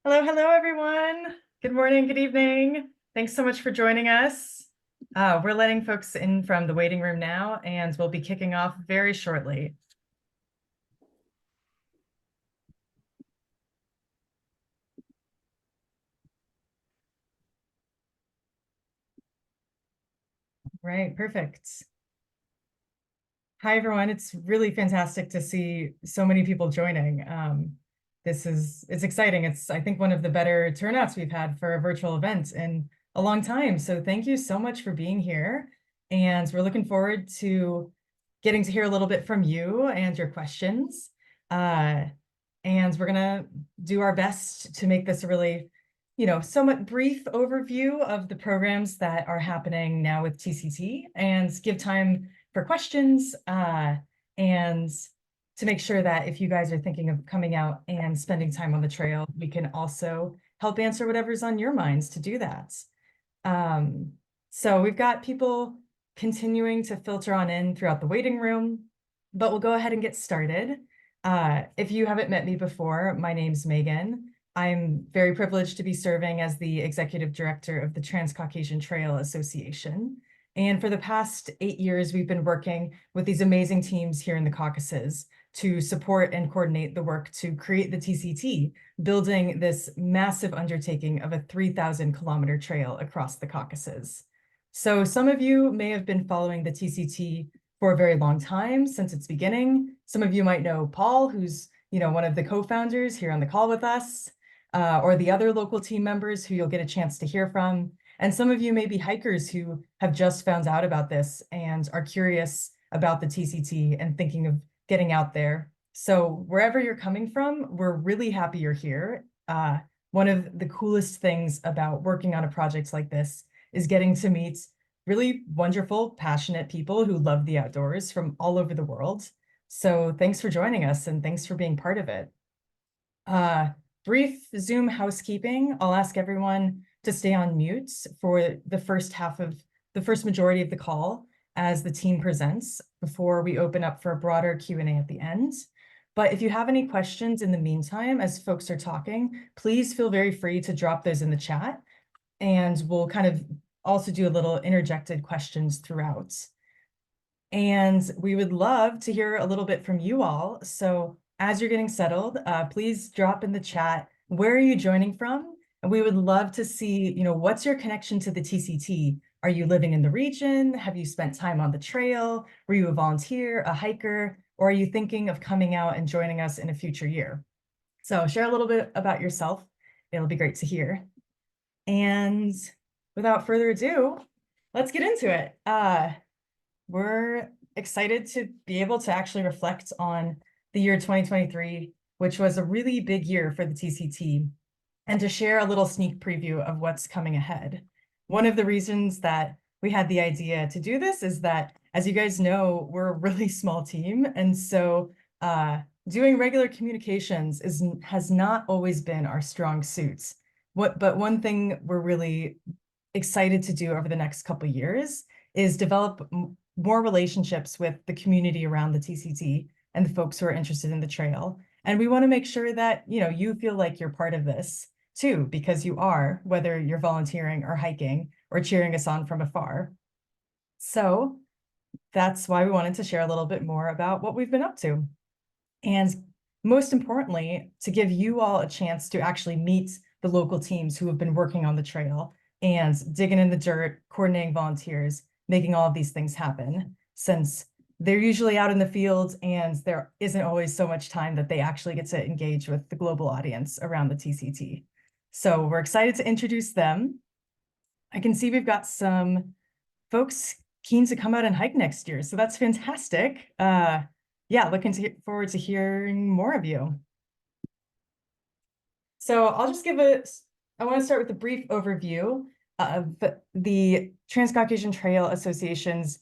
Hello, hello, everyone. Good morning, good evening. Thanks so much for joining us. We're letting folks in from the waiting room now, and we'll be kicking off very shortly. Right, perfect. Hi, everyone. It's really fantastic to see so many people joining. It's exciting. It's, I think, one of the better turnouts we've had for a virtual event in a long time. So thank you so much for being here. And we're looking forward to getting to hear a little bit from you and your questions. And we're gonna do our best to make this a really, somewhat brief overview of the programs that are happening now with TCT and give time for questions and to make sure that if you guys are thinking of coming out and spending time on the trail, we can also help answer whatever's on your minds to do that. So we've got people continuing to filter on in throughout the waiting room, but we'll go ahead and get started. If you haven't met me before, my name's Megan. I'm very privileged to be serving as the executive director of the Transcaucasian Trail Association. And for the past 8 years, we've been working with these amazing teams here in the Caucasus to support and coordinate the work to create the TCT, building this massive undertaking of a 3,000-kilometer trail across the Caucasus. So some of you may have been following the TCT for a very long time since its beginning. Some of you might know Paul, who's one of the co-founders here on the call with us, or the other local team members who you'll get a chance to hear from. And some of you may be hikers who have just found out about this and are curious about the TCT and thinking of getting out there. So wherever you're coming from, we're really happy you're here. One of the coolest things about working on a project like this is getting to meet really wonderful, passionate people who love the outdoors from all over the world. So thanks for joining us and thanks for being part of it. Brief Zoom housekeeping. I'll ask everyone to stay on mute for the first majority of the call as the team presents before we open up for a broader Q&A at the end. But if you have any questions in the meantime, as folks are talking, please feel very free to drop those in the chat. And we'll kind of also do a little interjected questions throughout. And we would love to hear a little bit from you all. So as you're getting settled, please drop in the chat, where are you joining from? And we would love to see, what's your connection to the TCT? Are you living in the region? Have you spent time on the trail? Were you a volunteer, a hiker, or are you thinking of coming out and joining us in a future year? So share a little bit about yourself. It'll be great to hear. And without further ado, let's get into it. We're excited to be able to actually reflect on the year 2023, which was a really big year for the TCT, and to share a little sneak preview of what's coming ahead. One of the reasons that we had the idea to do this is that, as you guys know, we're a really small team, and so doing regular communications has not always been our strong suits. But one thing we're really excited to do over the next couple of years is develop more relationships with the community around the TCT and the folks who are interested in the trail. And we want to make sure that, you feel like you're part of this too, because you are, whether you're volunteering or hiking or cheering us on from afar. So that's why we wanted to share a little bit more about what we've been up to. And most importantly, to give you all a chance to actually meet the local teams who have been working on the trail and digging in the dirt, coordinating volunteers, making all of these things happen, since they're usually out in the field and there isn't always so much time that they actually get to engage with the global audience around the TCT. So we're excited to introduce them. I can see we've got some folks keen to come out and hike next year, so that's fantastic. Yeah, looking forward to hearing more of you. So I'll just I want to start with a brief overview of the Transcaucasian Trail Associations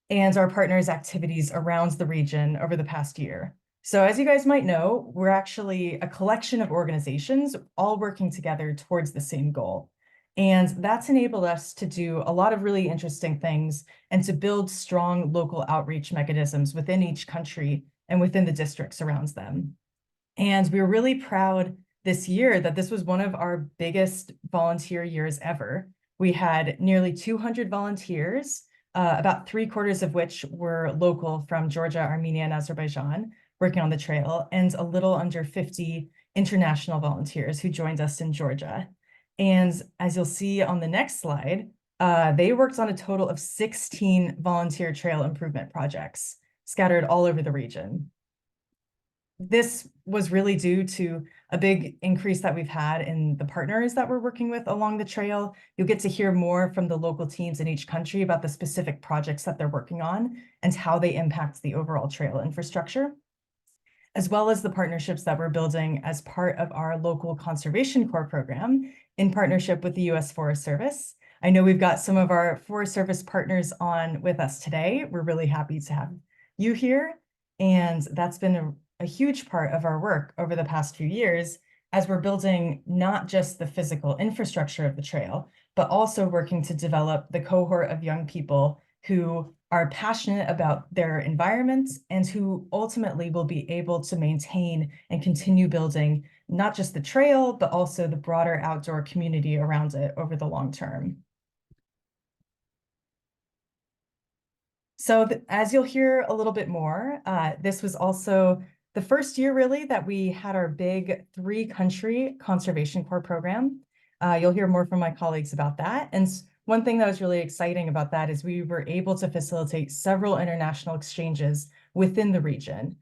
and our partners' activities around the region over the past year. So as you guys might know, we're actually a collection of organizations all working together towards the same goal. And that's enabled us to do a lot of really interesting things and to build strong local outreach mechanisms within each country and within the districts around them. And we're really proud this year that this was one of our biggest volunteer years ever. We had nearly 200 volunteers, about 3/4 of which were local from Georgia, Armenia, and Azerbaijan, working on the trail, and a little under 50 international volunteers who joined us in Georgia. And as you'll see on the next slide, they worked on a total of 16 volunteer trail improvement projects scattered all over the region. This was really due to a big increase that we've had in the partners that we're working with along the trail. You'll get to hear more from the local teams in each country about the specific projects that they're working on and how they impact the overall trail infrastructure, as well as the partnerships that we're building as part of our local Conservation Corps program in partnership with the U.S. Forest Service. I know we've got some of our Forest Service partners on with us today. We're really happy to have you here. And that's been a huge part of our work over the past few years as we're building not just the physical infrastructure of the trail, but also working to develop the cohort of young people who are passionate about their environments and who ultimately will be able to maintain and continue building not just the trail, but also the broader outdoor community around it over the long term. So as you'll hear a little bit more, this was also the first year really that we had our big 3-country Conservation Corps program. You'll hear more from my colleagues about that. And one thing that was really exciting about that is we were able to facilitate several international exchanges within the region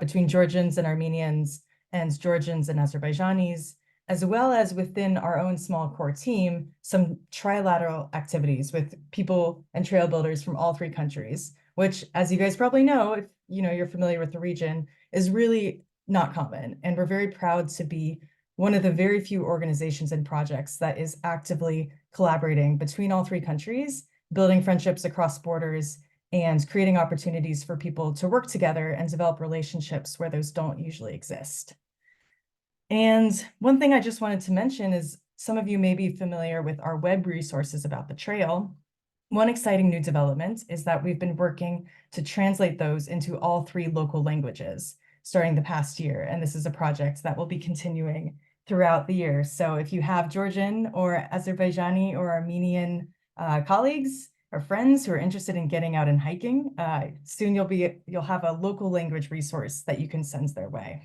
between Georgians and Armenians and Georgians and Azerbaijanis, as well as within our own small core team, some trilateral activities with people and trail builders from all 3 countries, which, as you guys probably know, if you're familiar with the region, is really not common. And we're very proud to be one of the very few organizations and projects that is actively collaborating between all 3 countries, building friendships across borders, and creating opportunities for people to work together and develop relationships where those don't usually exist. And one thing I just wanted to mention is some of you may be familiar with our web resources about the trail. One exciting new development is that we've been working to translate those into all 3 local languages starting the past year. And this is a project that will be continuing throughout the year. So if you have Georgian or Azerbaijani or Armenian colleagues or friends who are interested in getting out and hiking, soon you'll have a local language resource that you can send their way.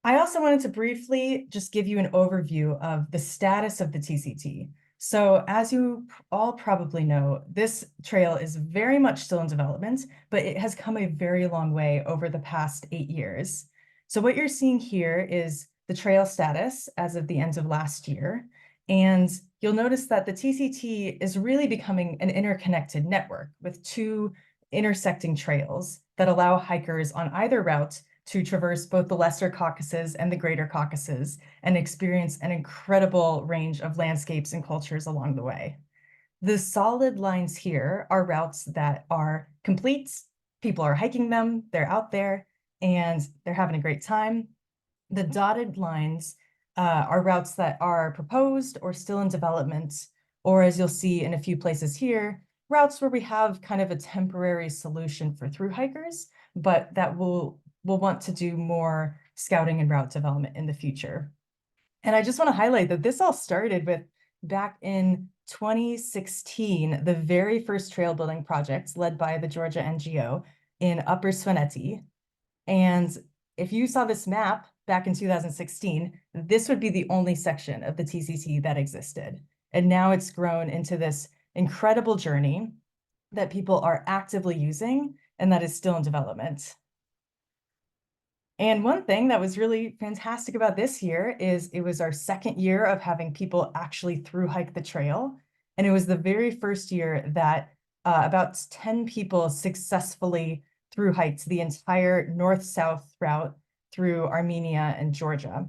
I also wanted to briefly just give you an overview of the status of the TCT. So as you all probably know, this trail is very much still in development, but it has come a very long way over the past 8 years. So what you're seeing here is the trail status as of the end of last year. And you'll notice that the TCT is really becoming an interconnected network with 2 intersecting trails that allow hikers on either route to traverse both the Lesser Caucasus and the Greater Caucasus and experience an incredible range of landscapes and cultures along the way. The solid lines here are routes that are complete. People are hiking them, they're out there, and they're having a great time. The dotted lines are routes that are proposed or still in development, or as you'll see in a few places here, routes where we have kind of a temporary solution for through hikers, but that we'll want to do more scouting and route development in the future. And I just want to highlight that this all started with back in 2016, the very first trail building project led by the Georgia NGO in Upper Svaneti. And if you saw this map back in 2016, this would be the only section of the TCT that existed. And now it's grown into this incredible journey that people are actively using and that is still in development. And one thing that was really fantastic about this year is it was our 2nd year of having people actually through hike the trail. And it was the very first year that about 10 people successfully through hiked the entire north-south route through Armenia and Georgia,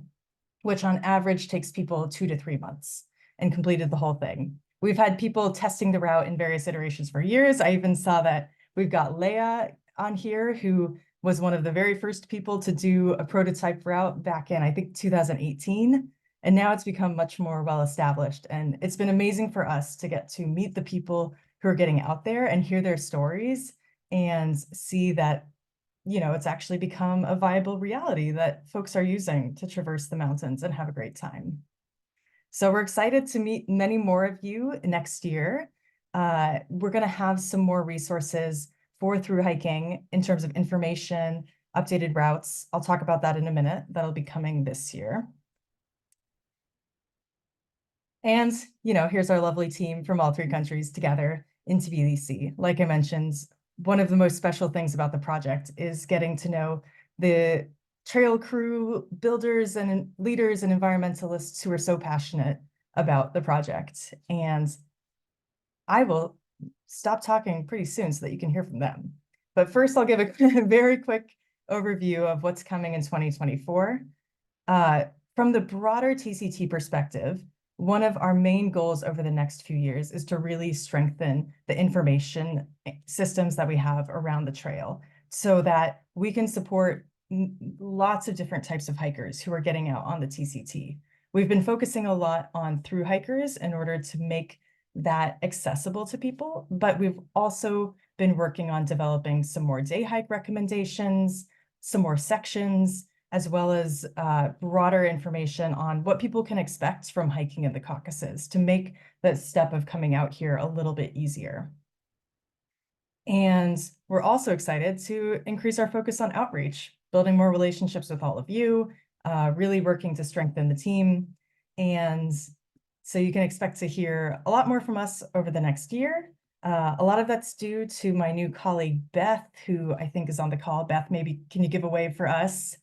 which on average takes people 2 to 3 months, and completed the whole thing. We've had people testing the route in various iterations for years. I even saw that we've got Leia on here, who was one of the very first people to do a prototype route back in, I think, 2018. And now it's become much more well-established. And it's been amazing for us to get to meet the people who are getting out there and hear their stories and see that it's actually become a viable reality that folks are using to traverse the mountains and have a great time. So we're excited to meet many more of you next year. We're going to have some more resources for through hiking in terms of information, updated routes. I'll talk about that in a minute. That'll be coming this year. And, here's our lovely team from all three countries together in Tbilisi. Like I mentioned, one of the most special things about the project is getting to know the trail crew, builders and leaders and environmentalists who are so passionate about the project. And I will stop talking pretty soon so that you can hear from them. But first, I'll give a very quick overview of what's coming in 2024. From the broader TCT perspective, one of our main goals over the next few years is to really strengthen the information systems that we have around the trail so that we can support lots of different types of hikers who are getting out on the TCT. We've been focusing a lot on through hikers in order to make that accessible to people, but we've also been working on developing some more day hike recommendations, some more sections, as well as broader information on what people can expect from hiking in the Caucasus to make the step of coming out here a little bit easier. And we're also excited to increase our focus on outreach, building more relationships with all of you, really working to strengthen the team. And so you can expect to hear a lot more from us over the next year. A lot of that's due to my new colleague, Beth, who I think is on the call. Beth, maybe can you give a wave for us?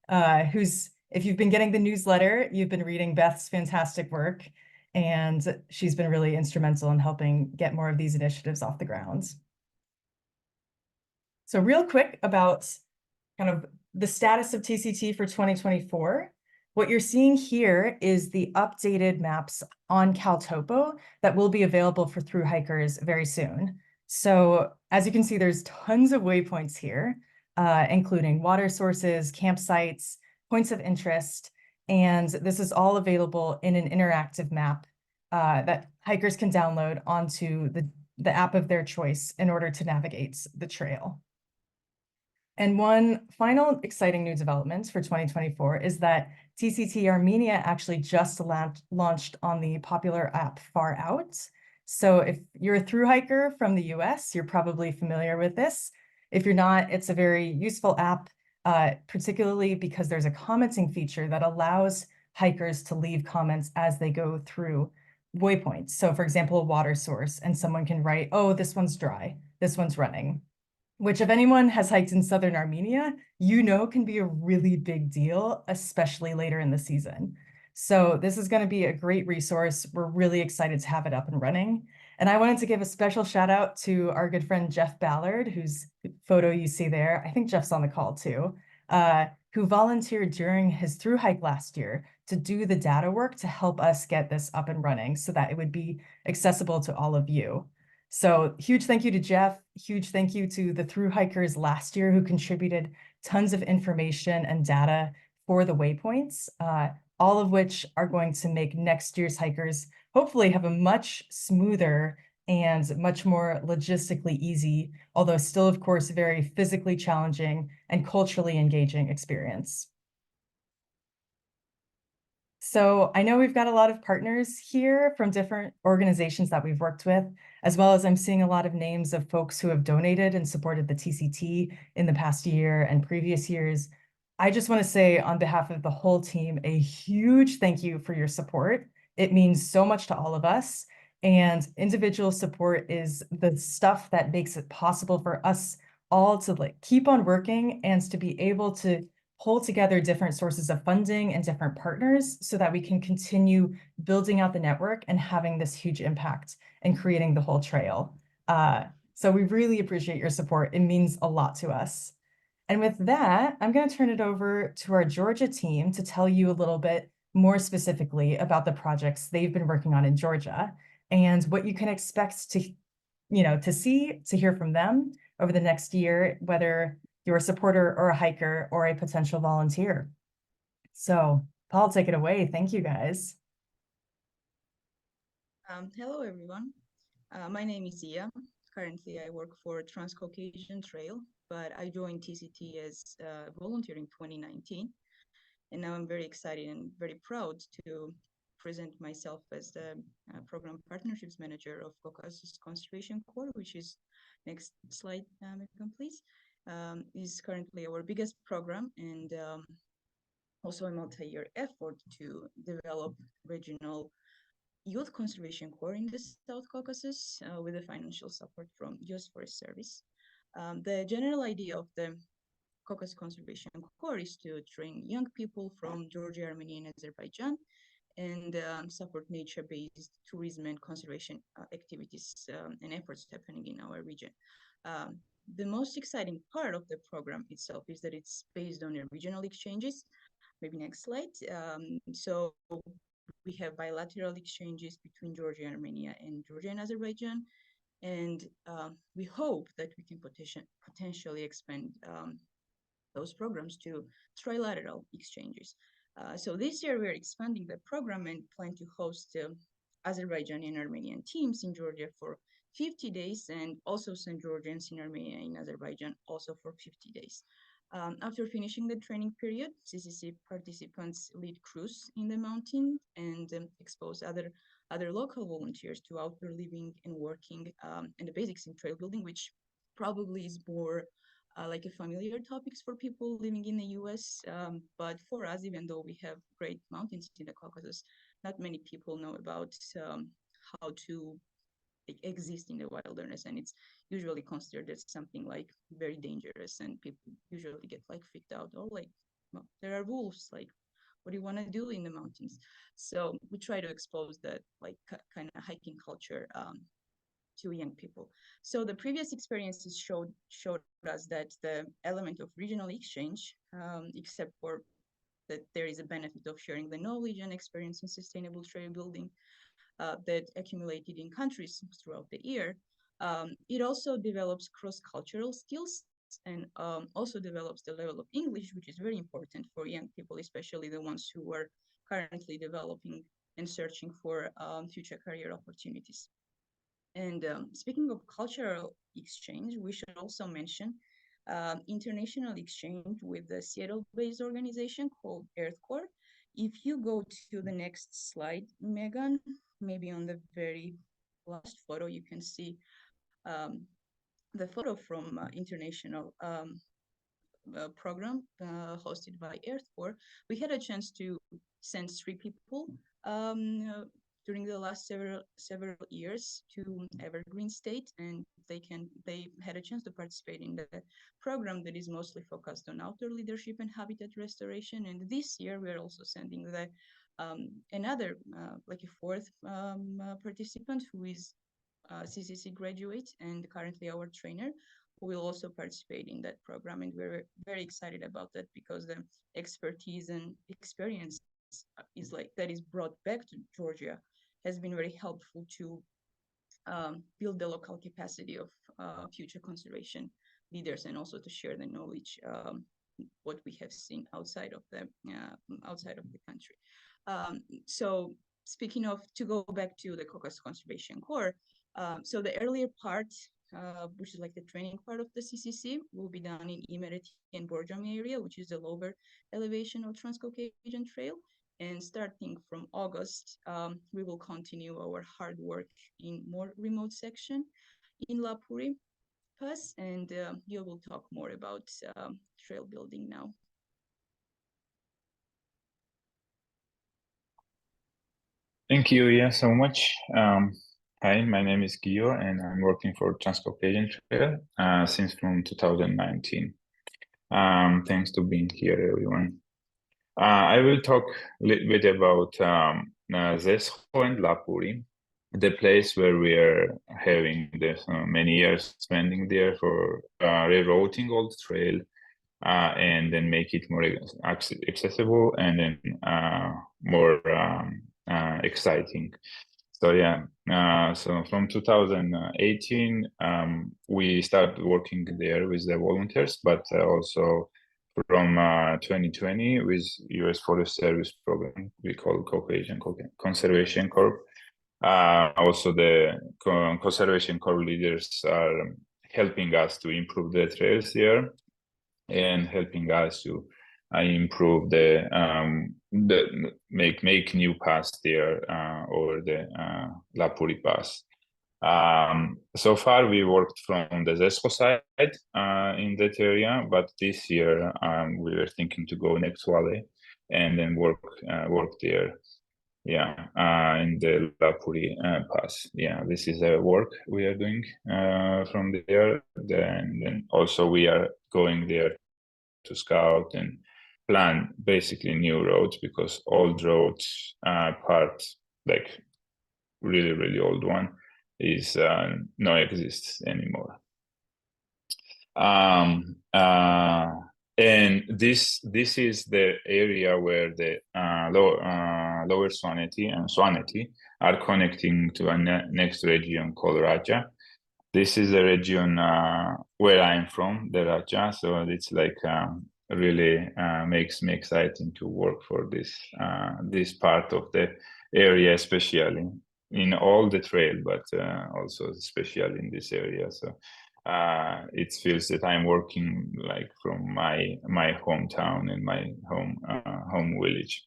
If you've been getting the newsletter, you've been reading Beth's fantastic work, and she's been really instrumental in helping get more of these initiatives off the ground. So real quick about kind of the status of TCT for 2024. What you're seeing here is the updated maps on CalTopo that will be available for through hikers very soon. So as you can see, there's tons of waypoints here, including water sources, campsites, points of interest, and this is all available in an interactive map that hikers can download onto the app of their choice in order to navigate the trail. And one final exciting new development for 2024 is that TCT Armenia actually just launched on the popular app Far Out. So if you're a through hiker from the US, you're probably familiar with this. If you're not, it's a very useful app, particularly because there's a commenting feature that allows hikers to leave comments as they go through waypoints. So for example, a water source, and someone can write, oh, this one's dry, this one's running, which if anyone has hiked in southern Armenia, can be a really big deal, especially later in the season. So this is going to be a great resource. We're really excited to have it up and running. And I wanted to give a special shout out to our good friend Jeff Ballard, whose photo you see there. I think Jeff's on the call too, who volunteered during his through hike last year to do the data work to help us get this up and running so that it would be accessible to all of you. So huge thank you to Jeff, huge thank you to the through hikers last year who contributed tons of information and data for the waypoints, all of which are going to make next year's hikers hopefully have a much smoother and much more logistically easy, although still, of course, very physically challenging and culturally engaging experience. So I know we've got a lot of partners here from different organizations that we've worked with, as well as I'm seeing a lot of names of folks who have donated and supported the TCT in the past year and previous years. I just want to say on behalf of the whole team, a huge thank you for your support. It means so much to all of us, and individual support is the stuff that makes it possible for us all to keep on working and to be able to pull together different sources of funding and different partners so that we can continue building out the network and having this huge impact and creating the whole trail. So we really appreciate your support. It means a lot to us. And with that, I'm going to turn it over to our Georgia team to tell you a little bit more specifically about the projects they've been working on in Georgia and what you can expect to hear from them over the next year, whether you're a supporter or a hiker or a potential volunteer. So Paul, take it away. Thank you, guys. Hello, everyone. My name is Ia. currently I work for Transcaucasian Trail, but I joined TCT as a volunteer in 2019. And now I'm very excited and very proud to present myself as the Program Partnerships Manager of Caucasus Conservation Corps, which is, next slide, Megan, please, is currently our biggest program, and also a multi-year effort to develop regional youth conservation corps in the South Caucasus with the financial support from US Forest Service. The general idea of the Caucasus Conservation Corps is to train young people from Georgia, Armenia, and Azerbaijan, and support nature-based tourism and conservation activities and efforts happening in our region. The most exciting part of the program itself is that it's based on regional exchanges. Maybe next slide. So we have bilateral exchanges between Georgia, Armenia, and Georgia and Azerbaijan, and we hope that we can potentially expand those programs to trilateral exchanges. So this year we're expanding the program and plan to host Azerbaijani and Armenian teams in Georgia for 50 days, and also send Georgians in Armenia and Azerbaijan also for 50 days. After finishing the training period, CCC participants lead crews in the mountain and expose other local volunteers to outdoor living and working and the basics in trail building, which probably is more like a familiar topics for people living in the US. But for us, even though we have great mountains in the Caucasus, not many people know about how to exist in the wilderness, and it's usually considered as something like very dangerous, and people usually get like freaked out, or like, well, there are wolves, like what do you want to do in the mountains? So we try to expose that like kind of hiking culture to young people. So the previous experiences showed us that the element of regional exchange, except for that there is a benefit of sharing the knowledge and experience in sustainable trail building that accumulated in countries throughout the year, it also develops cross-cultural skills, and also develops the level of English, which is very important for young people, especially the ones who are currently developing and searching for future career opportunities. And speaking of cultural exchange, we should also mention international exchange with the Seattle-based organization called EarthCorps. If you go to the next slide, Megan, maybe on the very last photo, you can see the photo from international program hosted by EarthCorps. We had a chance to send 3 people during the last several years to Evergreen State, and they had a chance to participate in the program that is mostly focused on outdoor leadership and habitat restoration. And this year we're also sending the another like a 4th participant who is CCC graduate and currently our trainer, who will also participate in that program. And we're very excited about that, because the expertise and experience is like that is brought back to Georgia has been very helpful to build the local capacity of future conservation leaders, and also to share the knowledge what we have seen outside of the country. So speaking of, to go back to the Caucasus Conservation Corps, so the earlier part, which is like the training part of the CCC, will be done in Imereti and Borjami area, which is the lower elevation of Transcaucasian Trail. And starting from August, we will continue our hard work in more remote section in Lapuri Pass, and you will talk more about trail building now. Thank you, Iya, so much. Hi, my name is Guido, and I'm working for Transcaucasian Trail since from 2019. Thanks to being here, everyone. I will talk a little bit about Zesho and Lapuri, the place where we are having this many years spending there for rerouting all the trail and then make it more accessible and then more exciting. So yeah, so from 2018, we started working there with the volunteers, but also from 2020 with US Forest Service program we call Caucasian Conservation Corps. Also, the conservation corps leaders are helping us to improve the trails here and helping us to improve the make new paths there over the Lapuri Pass. So far, we worked from the Zesco side in that area, but this year we were thinking to go next valley and then work there. Yeah, in the Lapuri Pass. Yeah, this is a work we are doing from there. Then also we are going there to scout and plan basically new roads, because old roads part, like really old one, is no exists anymore. And this is the area where the Lower Swaneti and Swaneti are connecting to a next region called Raja. This is the region where I'm from, the Raja. So it's like really makes me exciting to work for this part of the area, especially in all the trail, but also especially in this area. So it feels that I'm working like from my hometown and my home village.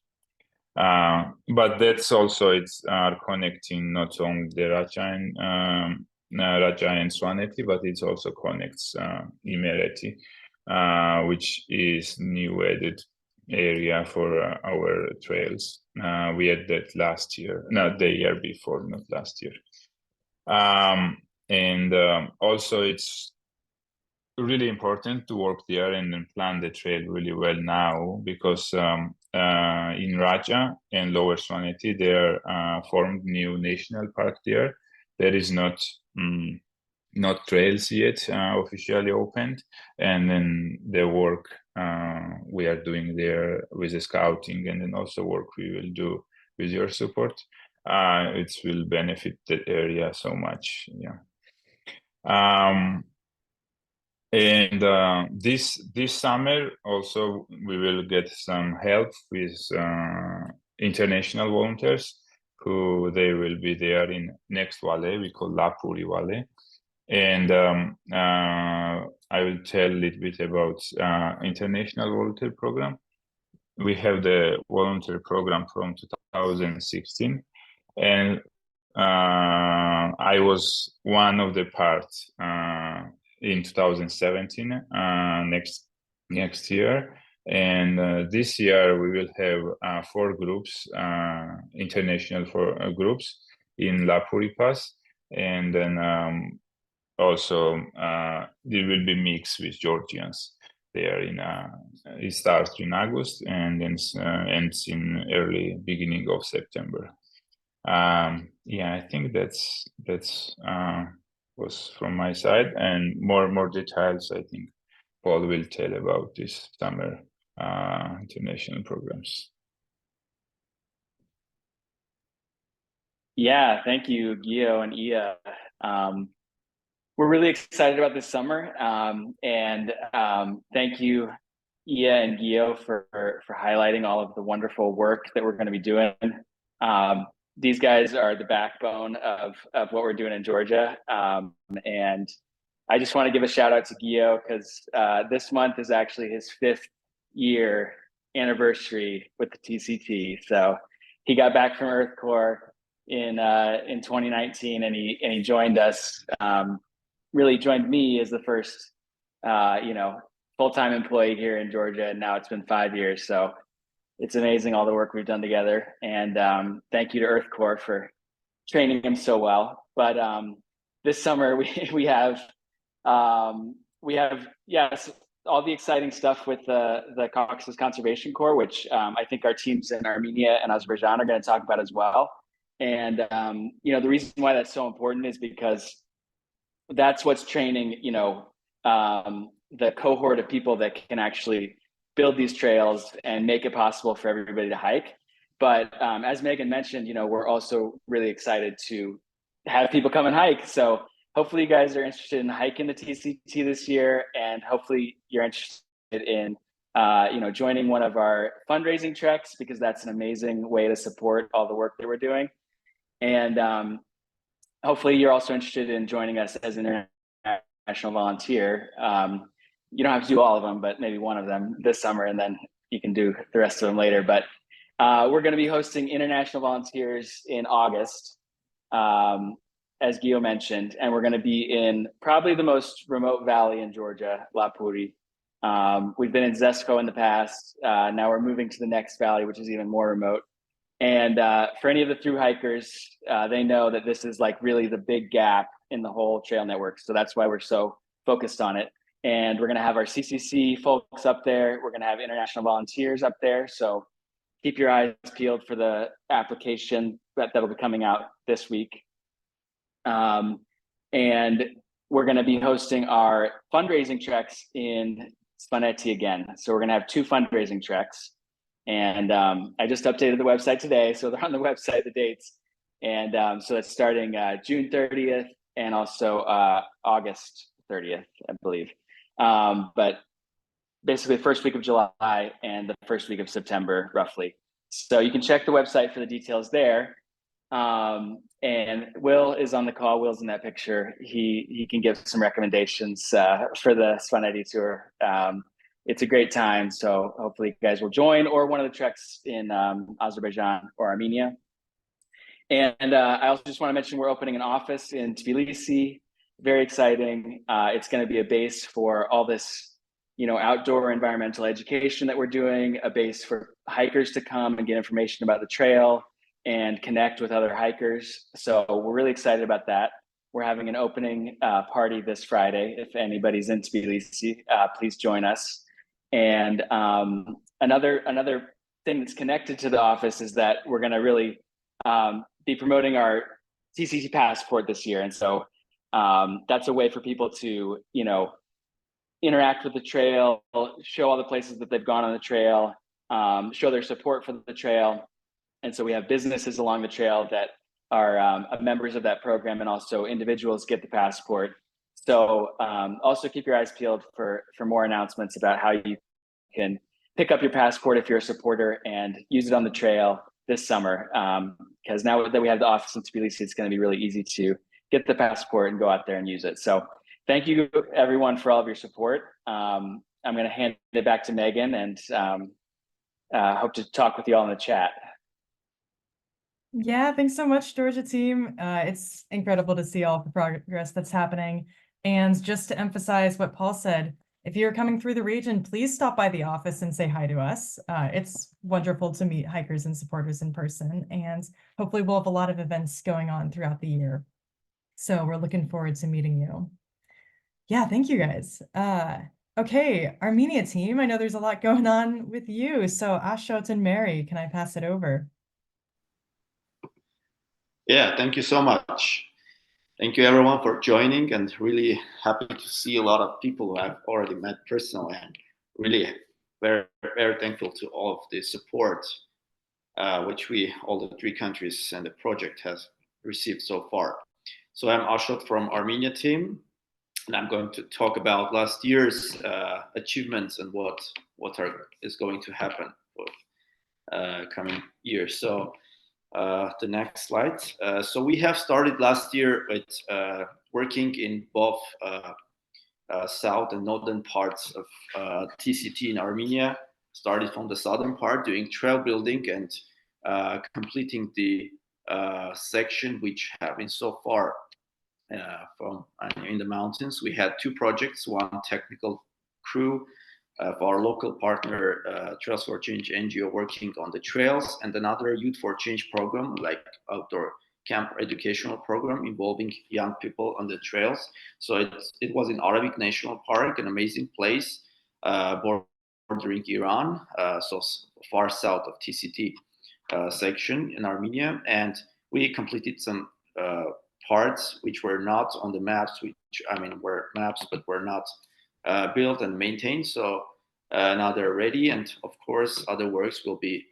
But that's also, it's connecting not only the Raja and Swaneti, but it also connects Imereti, which is new added area for our trails. We had that last year, not the year before, not last year. And also it's really important to work there and then plan the trail really well now, because in Raja and Lower Swaneti, there formed new national park there. There is not trails yet officially opened, and then the work we are doing there with the scouting, and then also work we will do with your support, it will benefit the area so much. Yeah. And this summer also we will get some help with international volunteers, who they will be there in next valley we call Lapuri Valley. And I will tell a little bit about international volunteer program. We have the volunteer program from 2016, and I was one of the parts in 2017 next year. And this year we will have 4 groups, international groups in Lapuri Pass, and then also it will be mixed with Georgians there. It starts in August and then ends in early beginning of September. Yeah, I think that's was from my side, and more details I think Paul will tell about this summer international programs. Yeah, thank you, Gio and Ia. We're really excited about this summer, and thank you, Ia and Gio, for highlighting all of the wonderful work that we're going to be doing. These guys are the backbone of what we're doing in Georgia, and I just want to give a shout out to Gio, because this month is actually his 5th year anniversary with the TCT. So he got back from Earth Corps in 2019, and he joined us. Really joined me as the first full-time employee here in Georgia, and now it's been 5 years. So it's amazing all the work we've done together, and thank you to Earth Corps for training him so well. But this summer we have yes, all the exciting stuff with the Caucasus Conservation Corps, which I think our teams in Armenia and Azerbaijan are going to talk about as well. And the reason why that's so important is because that's what's training the cohort of people that can actually build these trails and make it possible for everybody to hike. But as Megan mentioned, we're also really excited to have people come and hike. So hopefully you guys are interested in hiking the TCT this year, and hopefully you're interested in joining one of our fundraising treks, because that's an amazing way to support all the work that we're doing. And hopefully you're also interested in joining us as an international volunteer. You don't have to do all of them, but maybe one of them this summer, and then you can do the rest of them later. But we're going to be hosting international volunteers in August, as Gio mentioned, and we're going to be in probably the most remote valley in Georgia, La Puri. We've been in Zesco in the past. Now we're moving to the next valley, which is even more remote. And for any of the thru hikers, they know that this is like really the big gap in the whole trail network. So that's why we're so focused on it. And we're going to have our CCC folks up there. We're going to have international volunteers up there. So keep your eyes peeled for the application that'll be coming out this week. And we're going to be hosting our fundraising treks in Spalletti again. So we're going to have 2 fundraising treks. And I just updated the website today, so they're on the website, the dates. And so it's starting June 30th and also August 30th, I believe. But basically the first week of July and the first week of September, roughly. So you can check the website for the details there. And Will is on the call. Will's in that picture. He can give some recommendations for the Spalletti tour. It's a great time, so hopefully you guys will join, or one of the treks in Azerbaijan or Armenia. And I also just want to mention we're opening an office in Tbilisi. Very exciting. It's going to be a base for all this, outdoor environmental education that we're doing, a base for hikers to come and get information about the trail and connect with other hikers. So we're really excited about that. We're having an opening party this Friday. If anybody's in Tbilisi, please join us. And another thing that's connected to the office is that we're going to really be promoting our TCT passport this year. And so that's a way for people to, interact with the trail, show all the places that they've gone on the trail, show their support for the trail. And so we have businesses along the trail that are members of that program, and also individuals get the passport. So also keep your eyes peeled for more announcements about how you can pick up your passport if you're a supporter and use it on the trail this summer. Because now that we have the office in Tbilisi, it's going to be really easy to get the passport and go out there and use it. So thank you everyone for all of your support. I'm going to hand it back to Megan, and hope to talk with you all in the chat. Yeah, thanks so much, Georgia team. It's incredible to see all the progress that's happening. And just to emphasize what Paul said, if you're coming through the region, please stop by the office and say hi to us. It's wonderful to meet hikers and supporters in person, and hopefully we'll have a lot of events going on throughout the year. So we're looking forward to meeting you. Yeah, thank you guys. Okay, Armenia team, I know there's a lot going on with you. So Ashot and Mary, can I pass it over? Yeah, thank you so much. Thank you everyone for joining, and really happy to see a lot of people who I've already met personally, and really very, very thankful to all of the support which all the 3 countries and the project has received so far. So I'm Ashot from Armenia team, and I'm going to talk about last year's achievements and what is going to happen for coming years. So the next slide. So we have started last year with working in both south and northern parts of TCT in Armenia. Started from the southern part, doing trail building and completing the section which have been so far from in the mountains. We had 2 projects, one technical crew of our local partner, Trails for Change NGO, working on the trails, and another Youth for Change program, like outdoor camp educational program involving young people on the trails. So it was in Arabic National Park, an amazing place, bordering Iran, so far south of TCT section in Armenia. And we completed some parts which were not on the maps, were maps but were not built and maintained. So now they're ready, and of course other works will be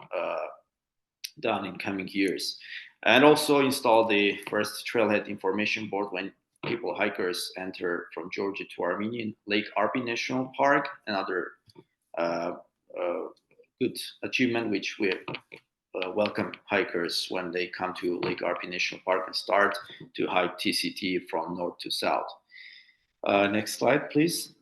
done in coming years. And also install the first trailhead information board when hikers enter from Georgia to Armenia in Lake Arpi National Park. Another good achievement which we welcome hikers when they come to Lake Arpi National Park and start to hike TCT from north to south. Next slide, please.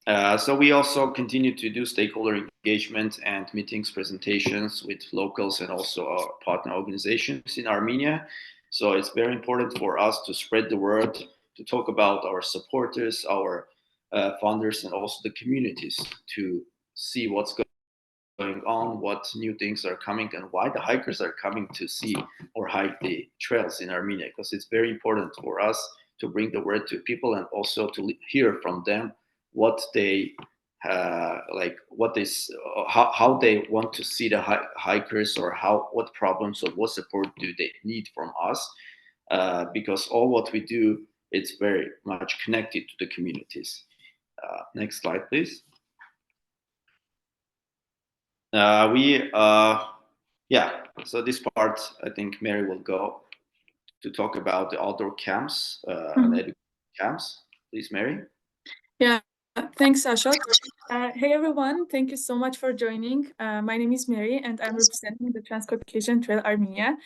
So we also continue to do stakeholder engagement and meetings, presentations with locals and also our partner organizations in Armenia. So it's very important for us to spread the word, to talk about our supporters, our funders, and also the communities to see what's going on, what new things are coming, and why the hikers are coming to see or hike the trails in Armenia. Because it's very important for us to bring the word to people and also to hear from them what they like, what is how they want to see the hikers, or what problems or what support do they need from us, because all what we do, it's very much connected to the communities. Next slide, please. So this part, I think Mary will go to talk about the outdoor camps, and education camps. Please, Mary. Yeah, thanks, Ashok. Hey, everyone. Thank you so much for joining. My name is Mary, and I'm representing the Transcaucasian Trail Armenia.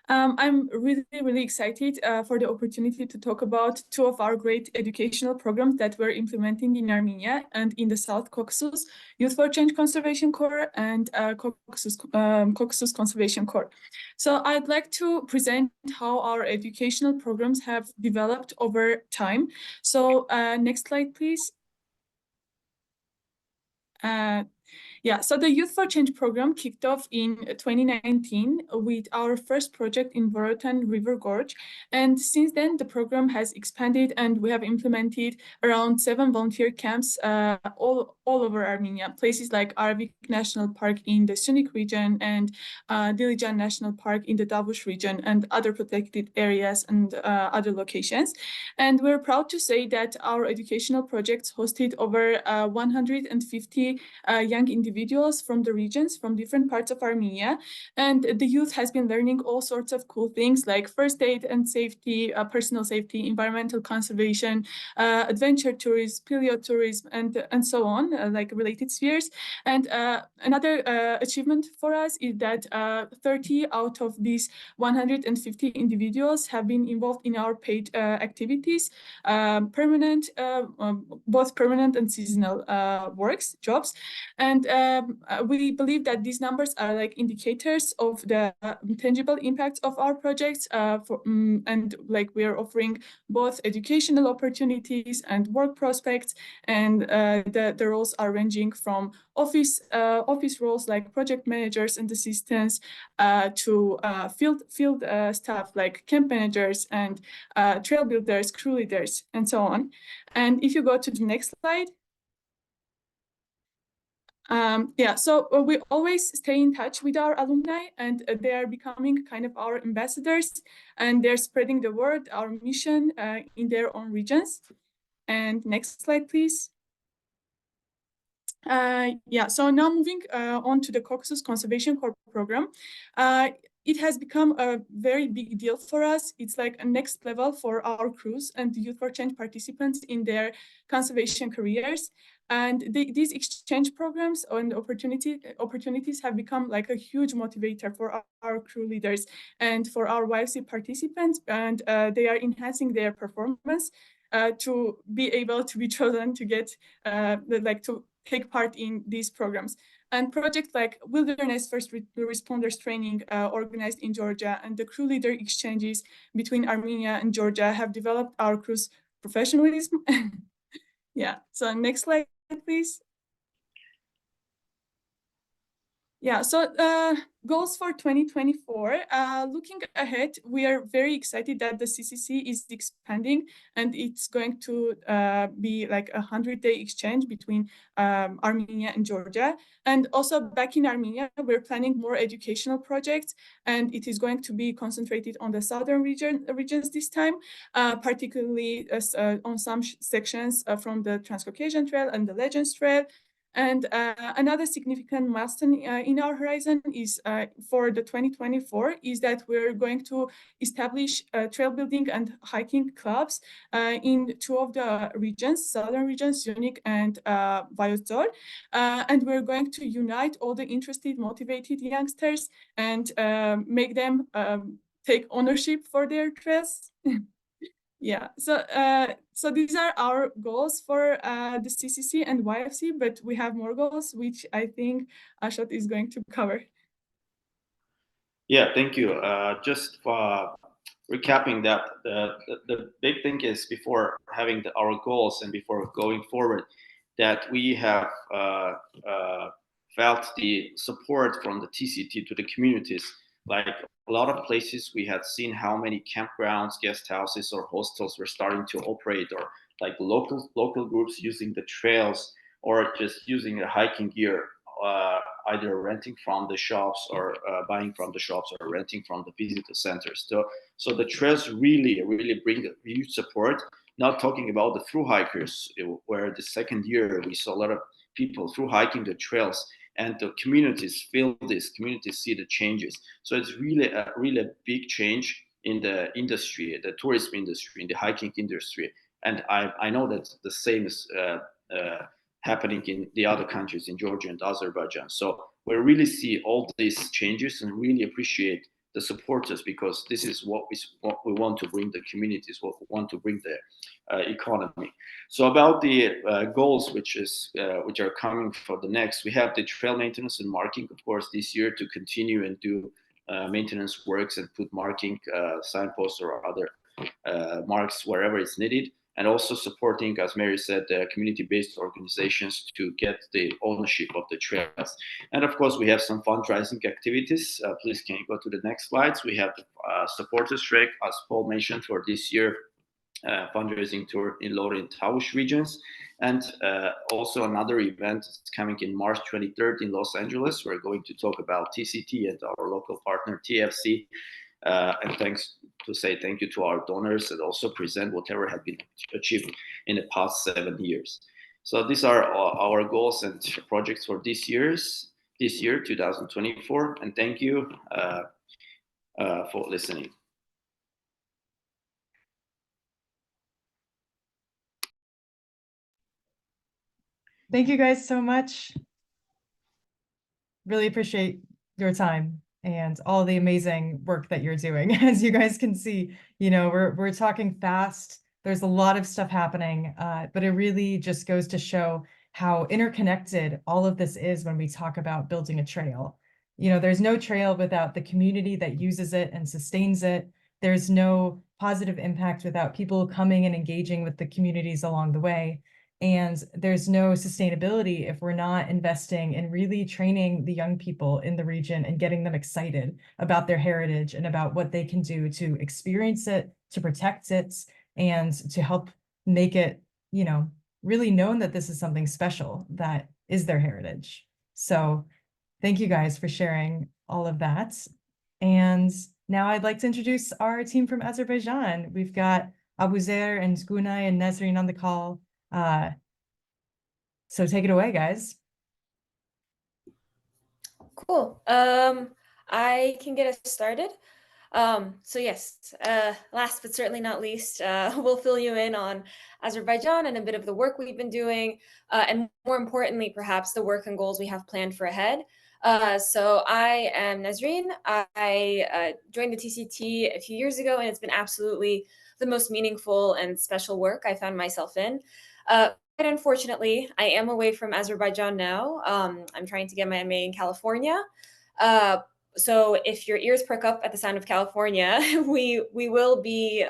I'm really excited for the opportunity to talk about two of our great educational programs that we're implementing in Armenia and in the South Caucasus, Youth for Change Conservation Corps and Caucasus Conservation Corps. So I'd like to present how our educational programs have developed over time. So next slide, please. So the Youth for Change program kicked off in 2019 with our first project in Vorotan River Gorge. And since then, the program has expanded and we have implemented around 7 volunteer camps all over Armenia, places like Arvik National Park in the Sunik region and Dilijan National Park in the Davush region and other protected areas and other locations. And we're proud to say that our educational projects hosted over 150 young individuals from the regions, from different parts of Armenia. And the youth has been learning all sorts of cool things like first aid and safety, personal safety, environmental conservation, adventure tourism, paleotourism, and so on, like related spheres. And another achievement for us is that 30 out of these 150 individuals have been involved in our paid activities, both permanent and seasonal jobs. And we believe that these numbers are like indicators of the tangible impacts of our projects, and like we are offering both educational opportunities and work prospects, and the roles are ranging from office roles like project managers and assistants to field staff like camp managers and trail builders, crew leaders, and so on. And if you go to the next slide. So we always stay in touch with our alumni, and they are becoming kind of our ambassadors, and they're spreading the word, our mission in their own regions. And next slide, please. So now moving on to the Caucasus Conservation Corps program. It has become a very big deal for us. It's like a next level for our crews and Youth for Change participants in their conservation careers. And these exchange programs and opportunities have become like a huge motivator for our crew leaders and for our YFC participants, and they are enhancing their performance to be able to be chosen to get to take part in these programs. And projects like Wilderness First Responders Training organized in Georgia and the crew leader exchanges between Armenia and Georgia have developed our crew's professionalism. Yeah, so next slide, please. Yeah, so goals for 2024. Looking ahead, we are very excited that the CCC is expanding, and it's going to be like a 100-day exchange between Armenia and Georgia. And also back in Armenia, we're planning more educational projects, and it is going to be concentrated on the southern regions this time, particularly on some sections from the Transcaucasian Trail and the Legends Trail. And another significant milestone in our horizon is for the 2024 is that we're going to establish trail building and hiking clubs in 2 of the regions, southern regions, Zurich and Vajocor. And we're going to unite all the interested, motivated youngsters and make them take ownership for their trails. Yeah, so these are our goals for the CCC and YFC, but we have more goals, which I think Ashot is going to cover. Yeah, thank you. Just recapping that, the big thing is before having our goals and before going forward, that we have felt the support from the TCT to the communities. Like a lot of places, we had seen how many campgrounds, guest houses, or hostels were starting to operate, or like local groups using the trails or just using the hiking gear, either renting from the shops or buying from the shops or renting from the visitor centers. So the trails really bring a huge support. Not talking about the through hikers, where the second year we saw a lot of people through hiking the trails, and the communities feel this, communities see the changes. So it's really a big change in the industry, the tourism industry, in the hiking industry. And I know that the same is happening in the other countries, in Georgia and Azerbaijan. So we really see all these changes and really appreciate the supporters, because this is what we want to bring the communities, what we want to bring the economy. So about the goals, which are coming for the next, we have the trail maintenance and marking, of course, this year, to continue and do maintenance works and put marking signposts or other marks wherever it's needed, and also supporting, as Mary said, the community-based organizations to get the ownership of the trails. And of course, we have some fundraising activities. Please, can you go to the next slides? We have the supporters track, as Paul mentioned, for this year, fundraising tour in Lori and Taos regions. And also another event is coming in March 23rd in Los Angeles. We're going to talk about TCT and our local partner, TFC. And thank you to our donors, and also present whatever has been achieved in the past 7 years. So these are our goals and projects for this year, 2024. And thank you for listening. Thank you guys so much. Really appreciate your time and all the amazing work that you're doing. As you guys can see, you know, we're talking fast. There's a lot of stuff happening, but it really just goes to show how interconnected all of this is when we talk about building a trail. You know, there's no trail without the community that uses it and sustains it. There's no positive impact without people coming and engaging with the communities along the way. And there's no sustainability if we're not investing in really training the young people in the region and getting them excited about their heritage and about what they can do to experience it, to protect it, and to help make it, you know, really known that this is something special that is their heritage. So thank you guys for sharing all of that. And now I'd like to introduce our team from Azerbaijan. We've got Abuzer and Gunay and Nesrin on the call. So take it away, guys. Cool. I can get us started. So yes, last but certainly not least, we'll fill you in on Azerbaijan and a bit of the work we've been doing, and more importantly, perhaps the work and goals we have planned for ahead. So I am Nesrin. I joined the TCT a few years ago, and it's been absolutely the most meaningful and special work I found myself in. But unfortunately, I am away from Azerbaijan now. I'm trying to get my MA in California. So if your ears perk up at the sound of California, we will be,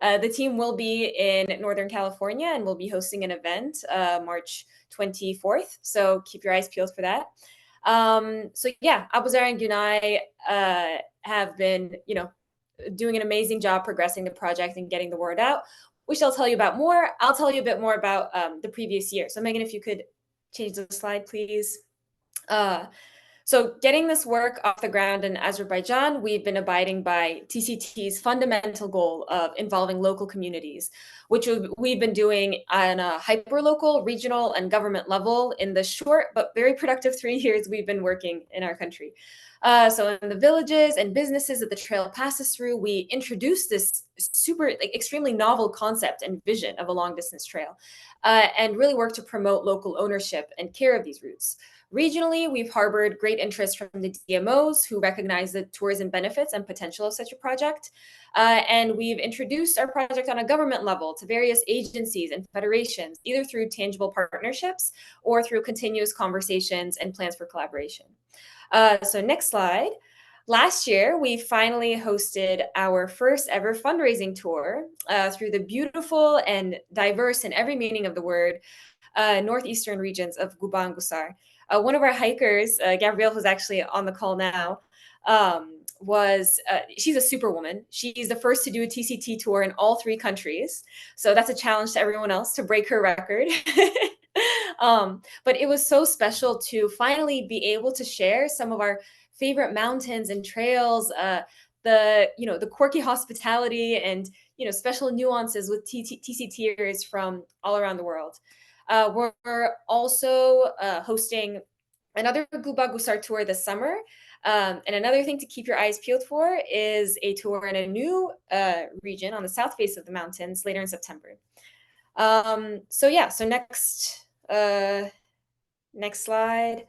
the team will be in Northern California, and we'll be hosting an event March 24th. So keep your eyes peeled for that. So yeah, Abuzer and Gunay have been, you know, doing an amazing job progressing the project and getting the word out, which I'll tell you about more. I'll tell you a bit more about the previous year. So Megan, if you could change the slide, please. So getting this work off the ground in Azerbaijan, we've been abiding by TCT's fundamental goal of involving local communities, which we've been doing on a hyperlocal, regional, and government level in the short but very productive 3 years we've been working in our country. So in the villages and businesses that the trail passes through, we introduced this super, extremely novel concept and vision of a long distance trail, and really work to promote local ownership and care of these routes. Regionally, we've harbored great interest from the DMOs who recognize the tourism benefits and potential of such a project. And we've introduced our project on a government level to various agencies and federations, either through tangible partnerships or through continuous conversations and plans for collaboration. So next slide. Last year, we finally hosted our first ever fundraising tour through the beautiful and diverse, in every meaning of the word, northeastern regions of Guban Gusar. One of our hikers, Gabrielle, who's actually on the call now, she's a superwoman. She's the first to do a TCT tour in all 3 countries. So that's a challenge to everyone else to break her record. But it was so special to finally be able to share some of our favorite mountains and trails, the quirky hospitality and special nuances with TCTers from all around the world. We're also hosting another Guba Gusar tour this summer. And another thing to keep your eyes peeled for is a tour in a new region on the south face of the mountains later in September. So next slide.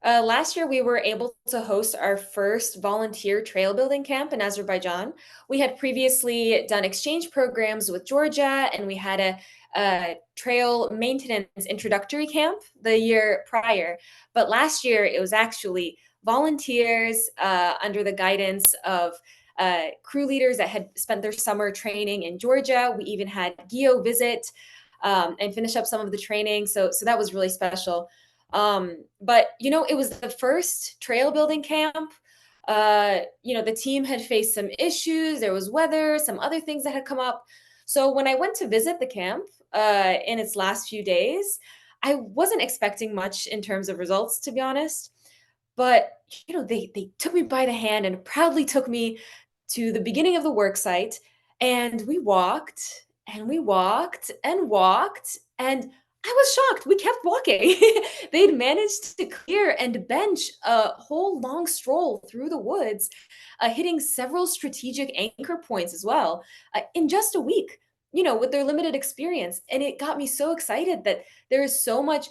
Last year, we were able to host our first volunteer trail building camp in Azerbaijan. We had previously done exchange programs with Georgia, and we had a trail maintenance introductory camp the year prior. But last year, it was actually volunteers under the guidance of crew leaders that had spent their summer training in Georgia. We even had Gio visit and finish up some of the training. So that was really special. But it was the first trail building camp. The team had faced some issues. There was weather, some other things that had come up. So when I went to visit the camp in its last few days, I wasn't expecting much in terms of results, to be honest. But they took me by the hand and proudly took me to the beginning of the work site, and we walked and we walked and walked, and I was shocked. We kept walking. They'd managed to clear and bench a whole long stroll through the woods, hitting several strategic anchor points as well, in just a week, with their limited experience. And it got me so excited that there is so much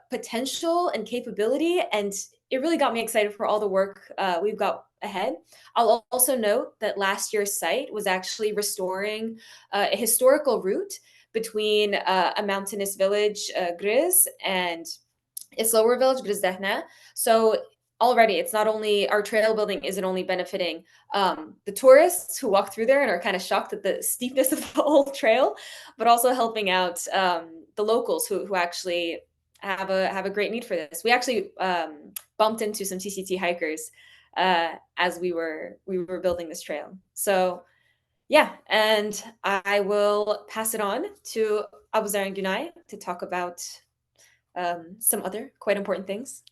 potential and capability. And it really got me excited for all the work we've got ahead. I'll also note that last year's site was actually restoring a historical route between a mountainous village, Griz, and its lower village, Grizdehna. So already it's not only, our trail building isn't only benefiting the tourists who walk through there and are kind of shocked at the steepness of the old trail, but also helping out the locals who actually have a great need for this. We actually bumped into some TCT hikers as we were building this trail. So yeah, and I will pass it on to Abuzar and Gunay to talk about some other quite important things.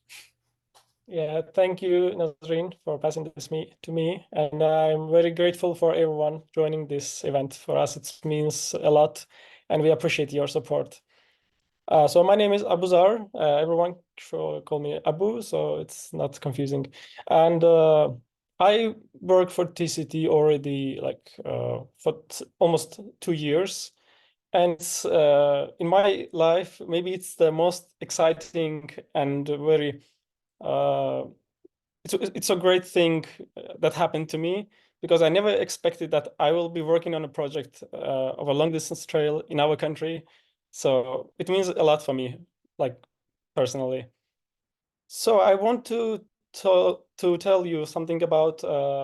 Yeah, thank you, Nazreen, for passing this to me. And I'm very grateful for everyone joining this event. For us, it means a lot, and we appreciate your support. So my name is Abuzar. Everyone call me Abu, so it's not confusing. And I work for TCT already for almost 2 years. And in my life, maybe it's the most exciting and very, it's a great thing that happened to me, because I never expected that I will be working on a project of a long distance trail in our country. So it means a lot for me, personally. So I want to tell you something about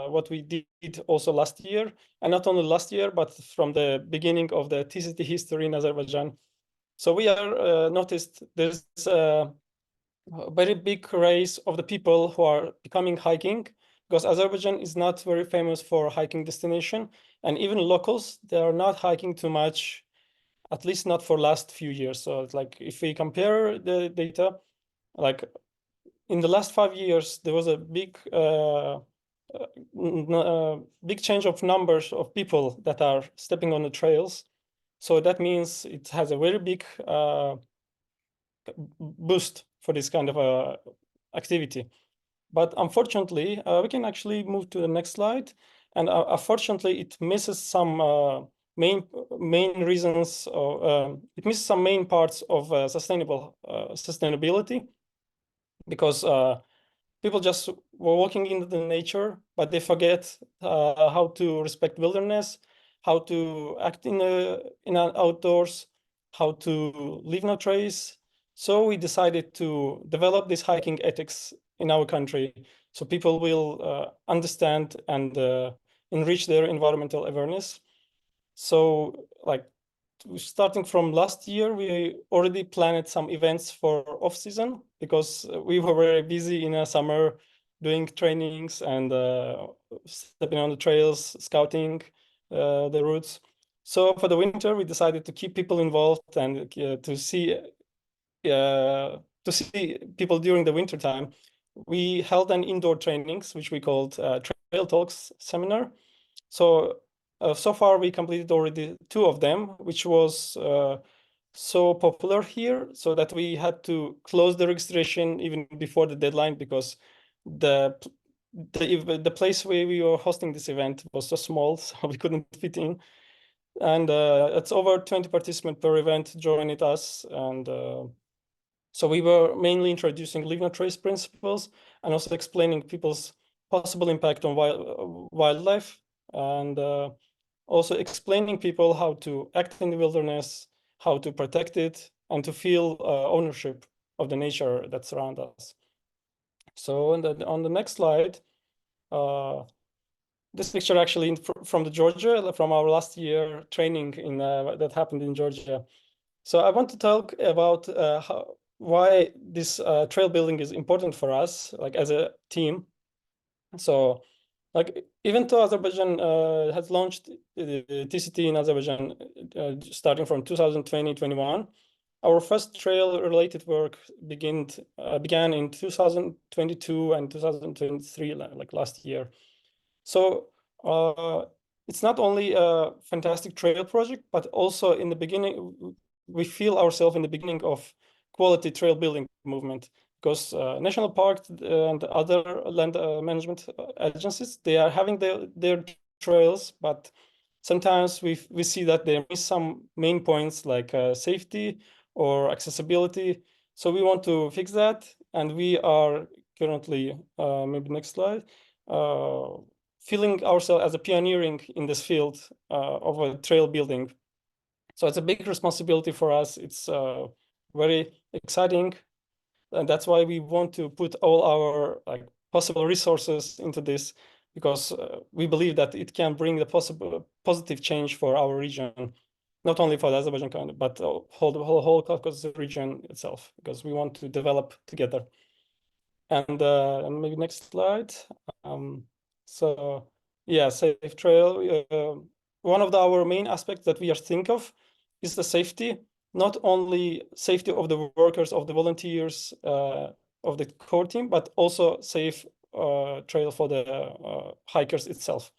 what we did also last year, and not only last year, but from the beginning of the TCT history in Azerbaijan. So we are noticed there's a very big race of the people who are becoming hiking, because Azerbaijan is not very famous for hiking destination, and even locals, they are not hiking too much, at least not for last few years. So it's if we compare the data, in the last 5 years, there was a big change of numbers of people that are stepping on the trails. So that means it has a very big boost for this kind of activity. But unfortunately, we can actually move to the next slide. And unfortunately, it misses some main reasons, or it misses some main parts of sustainability, because people just were walking into the nature, but they forget how to respect wilderness, how to act in outdoors, how to leave no trace. So we decided to develop this hiking ethics in our country, so people will understand and enrich their environmental awareness. So, like, starting from last year, we already planned some events for off-season, because we were very busy in the summer doing trainings and stepping on the trails, scouting the routes. So for the winter, we decided to keep people involved and to see people during the winter time. We held an indoor trainings, which we called Trail Talks seminar. So so far we completed already 2 of them, which was so popular here, so that we had to close the registration even before the deadline, because the place where we were hosting this event was so small, so we couldn't fit in. And it's over 20 participants per event joined us. And so we were mainly introducing leave no trace principles and also explaining people's possible impact on wildlife, and also explaining people how to act in the wilderness, how to protect it, and to feel ownership of the nature that surrounds us. So on the next slide, this picture actually from Georgia, from our last year training that happened in Georgia. So I want to talk about why this trail building is important for us, like as a team. So, like, even though Azerbaijan has launched the TCT in Azerbaijan starting from 2020-21, our first trail-related work began in 2022 and 2023, like last year. So it's not only a fantastic trail project, but also in the beginning, we feel ourselves in the beginning of quality trail building movement, because national parks and other land management agencies, they are having their trails, but sometimes we see that they miss some main points like safety or accessibility. So we want to fix that, and we are currently, maybe next slide, feeling ourselves as a pioneering in this field of a trail building. So it's a big responsibility for us. It's very exciting, and that's why we want to put all our possible resources into this, because we believe that it can bring the possible positive change for our region, not only for the Azerbaijan country, but the whole Caucasus region itself, because we want to develop together. And maybe next slide. So yeah, safe trail. One of our main aspects that we are think of is the safety, not only safety of the workers, of the volunteers, of the core team, but also safe trail for the hikers itself.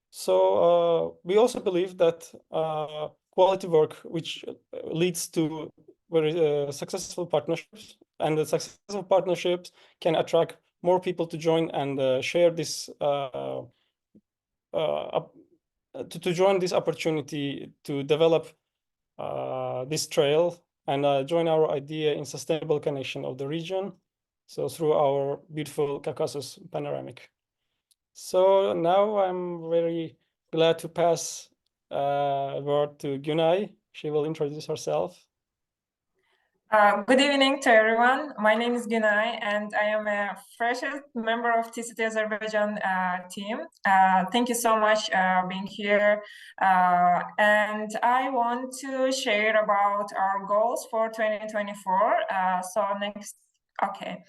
So we also believe that quality work, which leads to very successful partnerships, and the successful partnerships can attract more people to join and share this to join this opportunity to develop this trail and join our idea in sustainable connection of the region. So through our beautiful Caucasus panoramic. So now I'm very glad to pass word to Günay. She will introduce herself. Good evening to everyone. My name is Günay, and I am a freshest member of TCT Azerbaijan team. Thank you so much being here. And I want to share about our goals for 2024. So next, okay.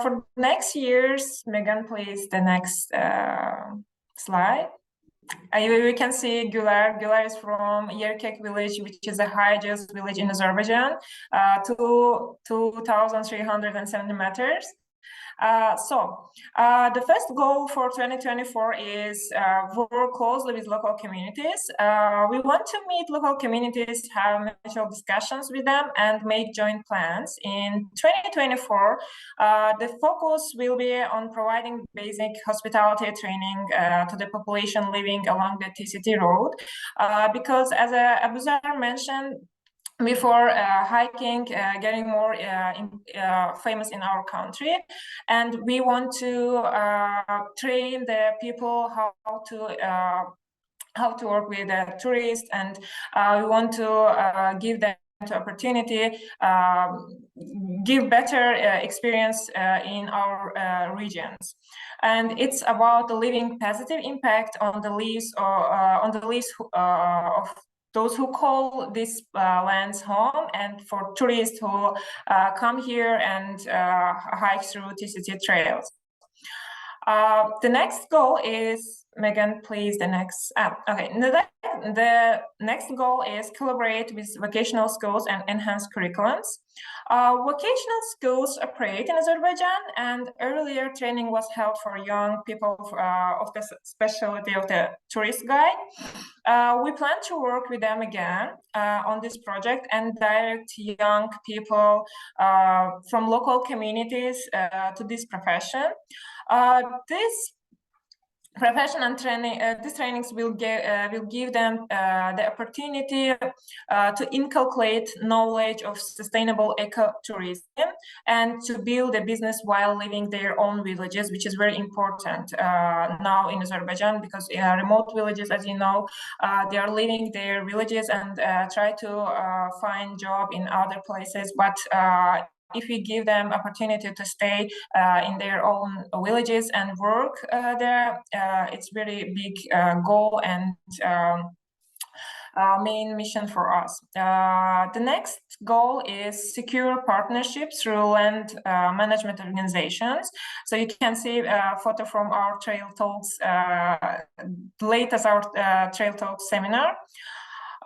For next year's, Megan, please, the next slide. We can see Güler. Güler is from Yerkek village, which is a highest village in Azerbaijan, to 2,370 meters. The first goal for 2024 is work closely with local communities. We want to meet local communities, have mutual discussions with them, and make joint plans. In 2024, the focus will be on providing basic hospitality training to the population living along the TCT road, because as Abu Zar mentioned before, hiking getting more famous in our country, and we want to train the people how to work with tourists, and we want to give them the opportunity, give better experience in our regions. And it's about leaving positive impact on the lives of those who call these lands home, and for tourists who come here and hike through TCT trails. The next goal is, Megan, please, the next. Okay, the next goal is collaborate with vocational schools and enhance curriculums. Vocational schools operate in Azerbaijan, and earlier training was held for young people of the specialty of the tourist guide. We plan to work with them again on this project and direct young people from local communities to this profession. This profession and training, these trainings will give them the opportunity to inculcate knowledge of sustainable ecotourism and to build a business while living their own villages, which is very important now in Azerbaijan, because remote villages, as you know, they are leaving their villages and try to find job in other places, but if we give them opportunity to stay in their own villages and work there, it's very big goal and main mission for us. The next goal is secure partnerships through land management organizations. So you can see a photo from our Trail Talks, latest our Trail Talks seminar.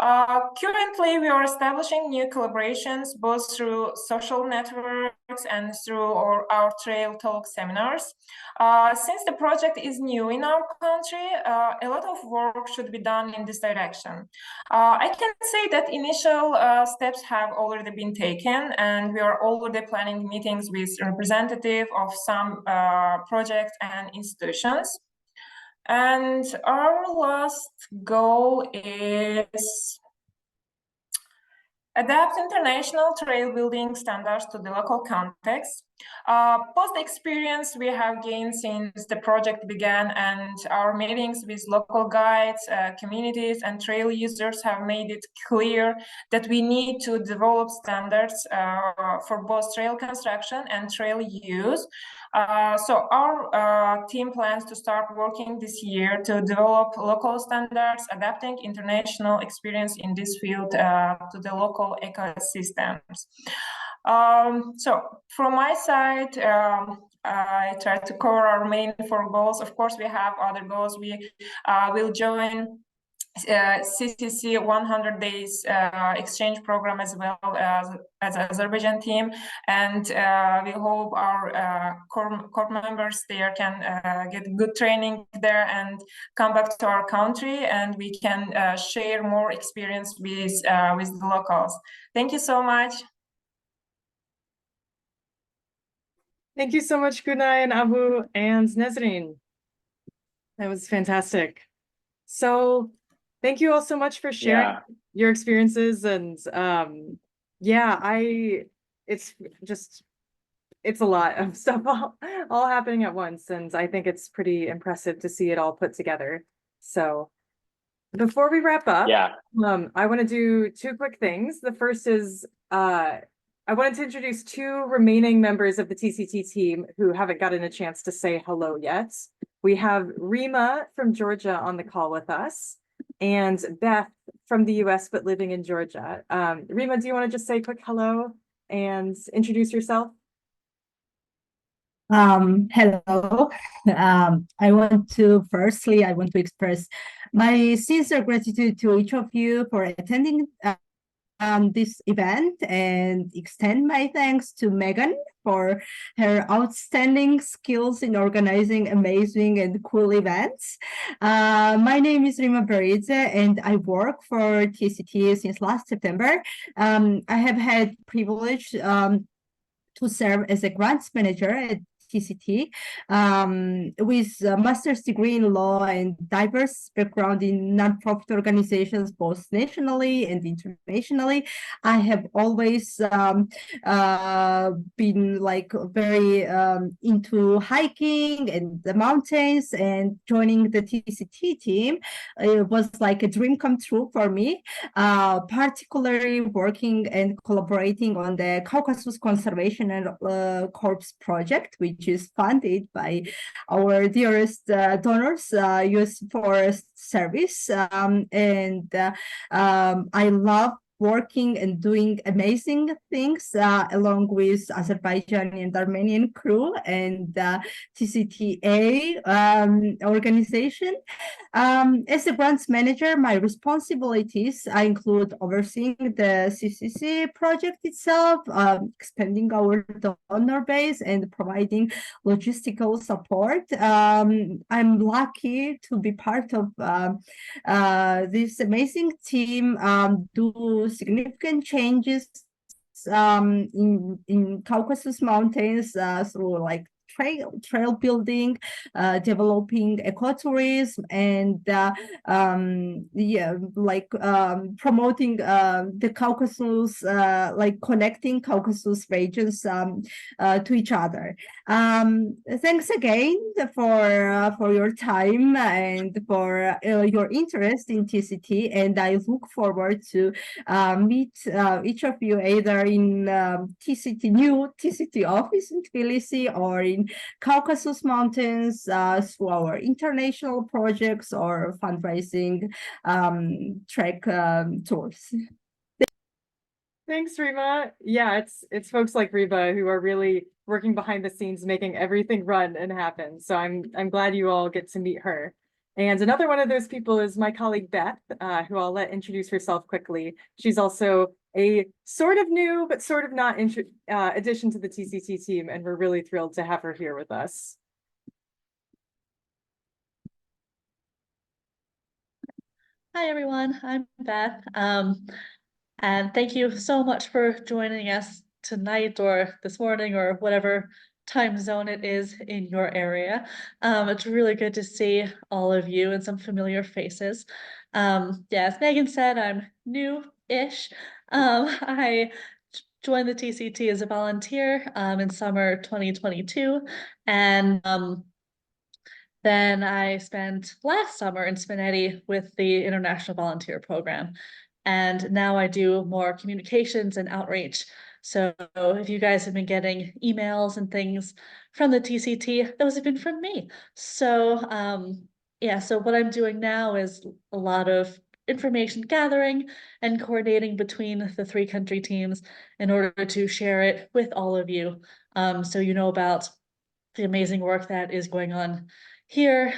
Currently, we are establishing new collaborations both through social networks and through our Trail Talk seminars. Since the project is new in our country, a lot of work should be done in this direction. I can say that initial steps have already been taken, and we are already planning meetings with representatives of some projects and institutions. And our last goal is adapt international trail building standards to the local context. Post the experience we have gained since the project began, and our meetings with local guides, communities, and trail users have made it clear that we need to develop standards for both trail construction and trail use. So our team plans to start working this year to develop local standards, adapting international experience in this field to the local ecosystems. So from my side, I try to cover our main 4 goals. Of course, we have other goals. We will join CCC 100 days exchange program as well as Azerbaijan team, and we hope our core members there can get good training there and come back to our country, and we can share more experience with the locals. Thank you so much. Thank you so much, Günay and Abu and Nezrin. That was fantastic. So thank you all so much for sharing your experiences. And it's a lot of stuff all happening at once. And I think it's pretty impressive to see it all put together. So before we wrap up, I want to do 2 quick things. The first is I wanted to introduce 2 remaining members of the TCT team who haven't gotten a chance to say hello yet. We have Rima from Georgia on the call with us, and Beth from the US but living in Georgia. Rima, do you want to just say a quick hello and introduce yourself? Hello. I want to express my sincere gratitude to each of you for attending this event and extend my thanks to Megan for her outstanding skills in organizing amazing and cool events. My name is Rima Beridze and I work for TCT since last September. I have had privilege to serve as a grants manager at TCT with a master's degree in law and diverse background in nonprofit organizations, both nationally and internationally. I have always been like very into hiking and the mountains, and joining the TCT team was like a dream come true for me, particularly working and collaborating on the Caucasus Conservation and Corps project, which is funded by our dearest donors, U.S. Forest Service. I love working and doing amazing things along with Azerbaijani and Armenian crew and TCTA organization. As a grants manager, my responsibilities include overseeing the CCC project itself, expanding our donor base, and providing logistical support. I'm lucky to be part of this amazing team, do significant changes in Caucasus Mountains through like trail building, developing ecotourism, and promoting the Caucasus, like connecting Caucasus regions to each other. Thanks again for your time and for your interest in TCT, and I look forward to meet each of you either in new TCT office in Tbilisi or in Caucasus Mountains through our international projects or fundraising trek tours. Thanks, Rima. Yeah, it's folks like Rima who are really working behind the scenes, making everything run and happen. So I'm glad you all get to meet her. And another one of those people is my colleague Beth, who I'll let introduce herself quickly. She's also a sort of new, but sort of not addition to the TCT team, and we're really thrilled to have her here with us. Hi, everyone. I'm Beth. And thank you so much for joining us tonight or this morning or whatever time zone it is in your area. It's really good to see all of you and some familiar faces. Yeah, as Megan said, I'm new-ish. I joined the TCT as a volunteer in summer 2022, and then I spent last summer in Spinetti with the International Volunteer Program. And now I do more communications and outreach. So if you guys have been getting emails and things from the TCT, those have been from me. So yeah, so what I'm doing now is a lot of information gathering and coordinating between the 3 country teams in order to share it with all of you. So you know about the amazing work that is going on here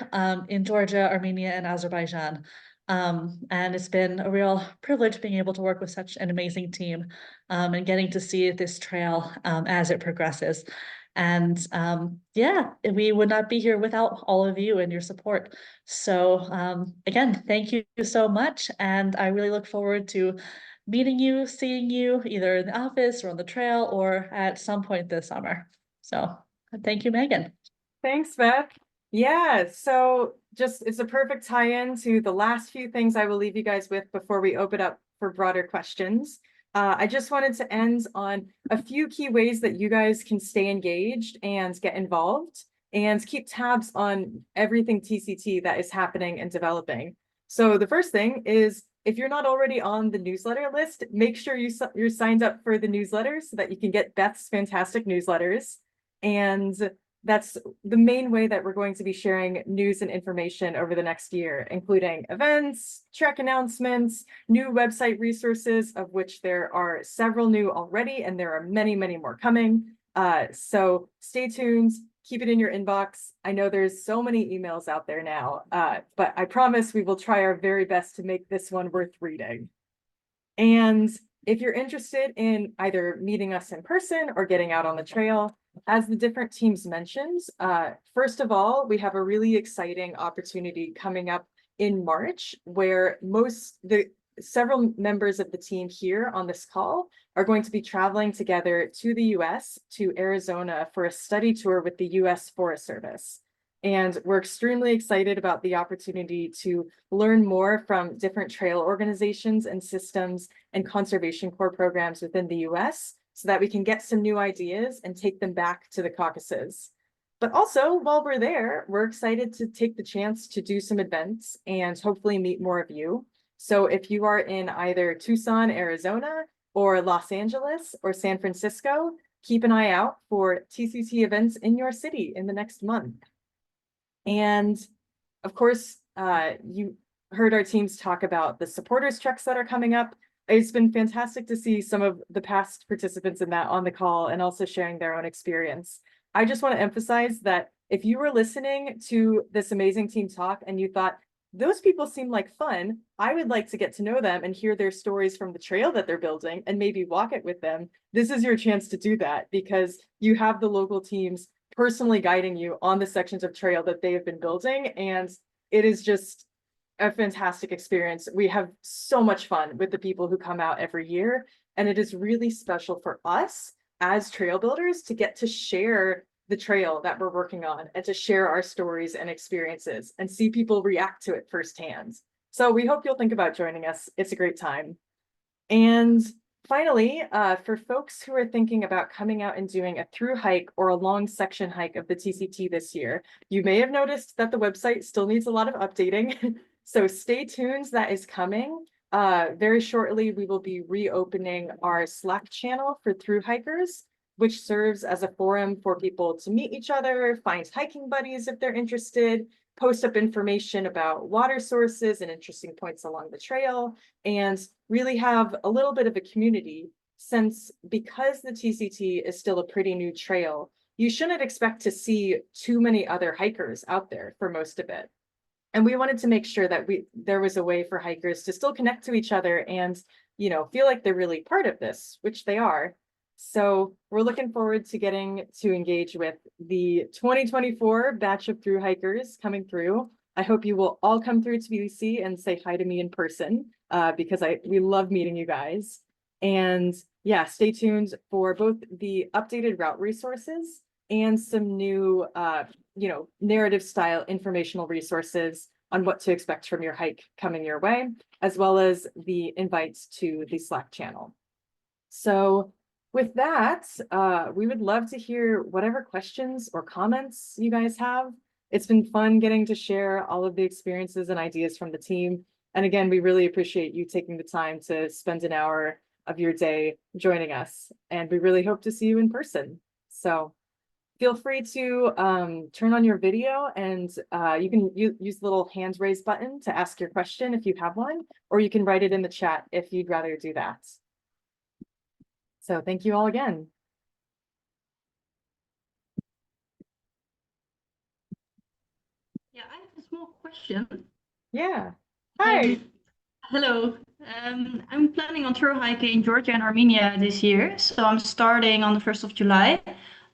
in Georgia, Armenia, and Azerbaijan. And it's been a real privilege being able to work with such an amazing team and getting to see this trail as it progresses. And yeah, we would not be here without all of you and your support. So again, thank you so much. And I really look forward to meeting you, seeing you either in the office or on the trail or at some point this summer. So thank you, Megan. Thanks, Beth. Yeah, so just it's a perfect tie-in to the last few things I will leave you guys with before we open up for broader questions. I just wanted to end on a few key ways that you guys can stay engaged and get involved and keep tabs on everything TCT that is happening and developing. So the first thing is, if you're not already on the newsletter list, make sure you're signed up for the newsletter so that you can get Beth's fantastic newsletters. And that's the main way that we're going to be sharing news and information over the next year, including events, trek announcements, new website resources, of which there are several new already, and there are many, many more coming. So stay tuned. keep it in your inbox. I know there's so many emails out there now, but I promise we will try our very best to make this one worth reading. And if you're interested in either meeting us in person or getting out on the trail, as the different teams mentioned, first of all, we have a really exciting opportunity coming up in March where several members of the team here on this call are going to be traveling together to the US, to Arizona, for a study tour with the US Forest Service. And we're extremely excited about the opportunity to learn more from different trail organizations and systems and conservation corps programs within the US so that we can get some new ideas and take them back to the Caucasus. But also, while we're there, we're excited to take the chance to do some events and hopefully meet more of you. So if you are in either Tucson, Arizona, or Los Angeles or San Francisco, keep an eye out for TCT events in your city in the next month. And of course, you heard our teams talk about the supporters trucks that are coming up. It's been fantastic to see some of the past participants in that on the call and also sharing their own experience. I just want to emphasize that if you were listening to this amazing team talk and you thought, those people seem like fun, I would like to get to know them and hear their stories from the trail that they're building and maybe walk it with them, this is your chance to do that because you have the local teams personally guiding you on the sections of trail that they have been building. And it is just a fantastic experience. We have so much fun with the people who come out every year. And it is really special for us as trail builders to get to share the trail that we're working on and to share our stories and experiences and see people react to it firsthand. So we hope you'll think about joining us. It's a great time. And finally, for folks who are thinking about coming out and doing a through hike or a long section hike of the TCT this year, you may have noticed that the website still needs a lot of updating. So stay tuned, that is coming. Very shortly, we will be reopening our Slack channel for through hikers, which serves as a forum for people to meet each other, find hiking buddies if they're interested, post up information about water sources and interesting points along the trail, and really have a little bit of a community because the TCT is still a pretty new trail, you shouldn't expect to see too many other hikers out there for most of it. And we wanted to make sure that there was a way for hikers to still connect to each other and, feel like they're really part of this, which they are. So we're looking forward to getting to engage with the 2024 batch of through hikers coming through. I hope you will all come through Tbilisi and say hi to me in person because we love meeting you guys. And yeah, stay tuned for both the updated route resources and some new, narrative style informational resources on what to expect from your hike coming your way, as well as the invites to the Slack channel. So with that, we would love to hear whatever questions or comments you guys have. It's been fun getting to share all of the experiences and ideas from the team. And again, we really appreciate you taking the time to spend an hour of your day joining us. And we really hope to see you in person. So feel free to turn on your video and you can use the little hands raised button to ask your question if you have one, or you can write it in the chat if you'd rather do that. So thank you all again. Yeah, I have a small question. Yeah. Hi. Hello. I'm planning on through hiking in Georgia and Armenia this year. So I'm starting on the 1st of July.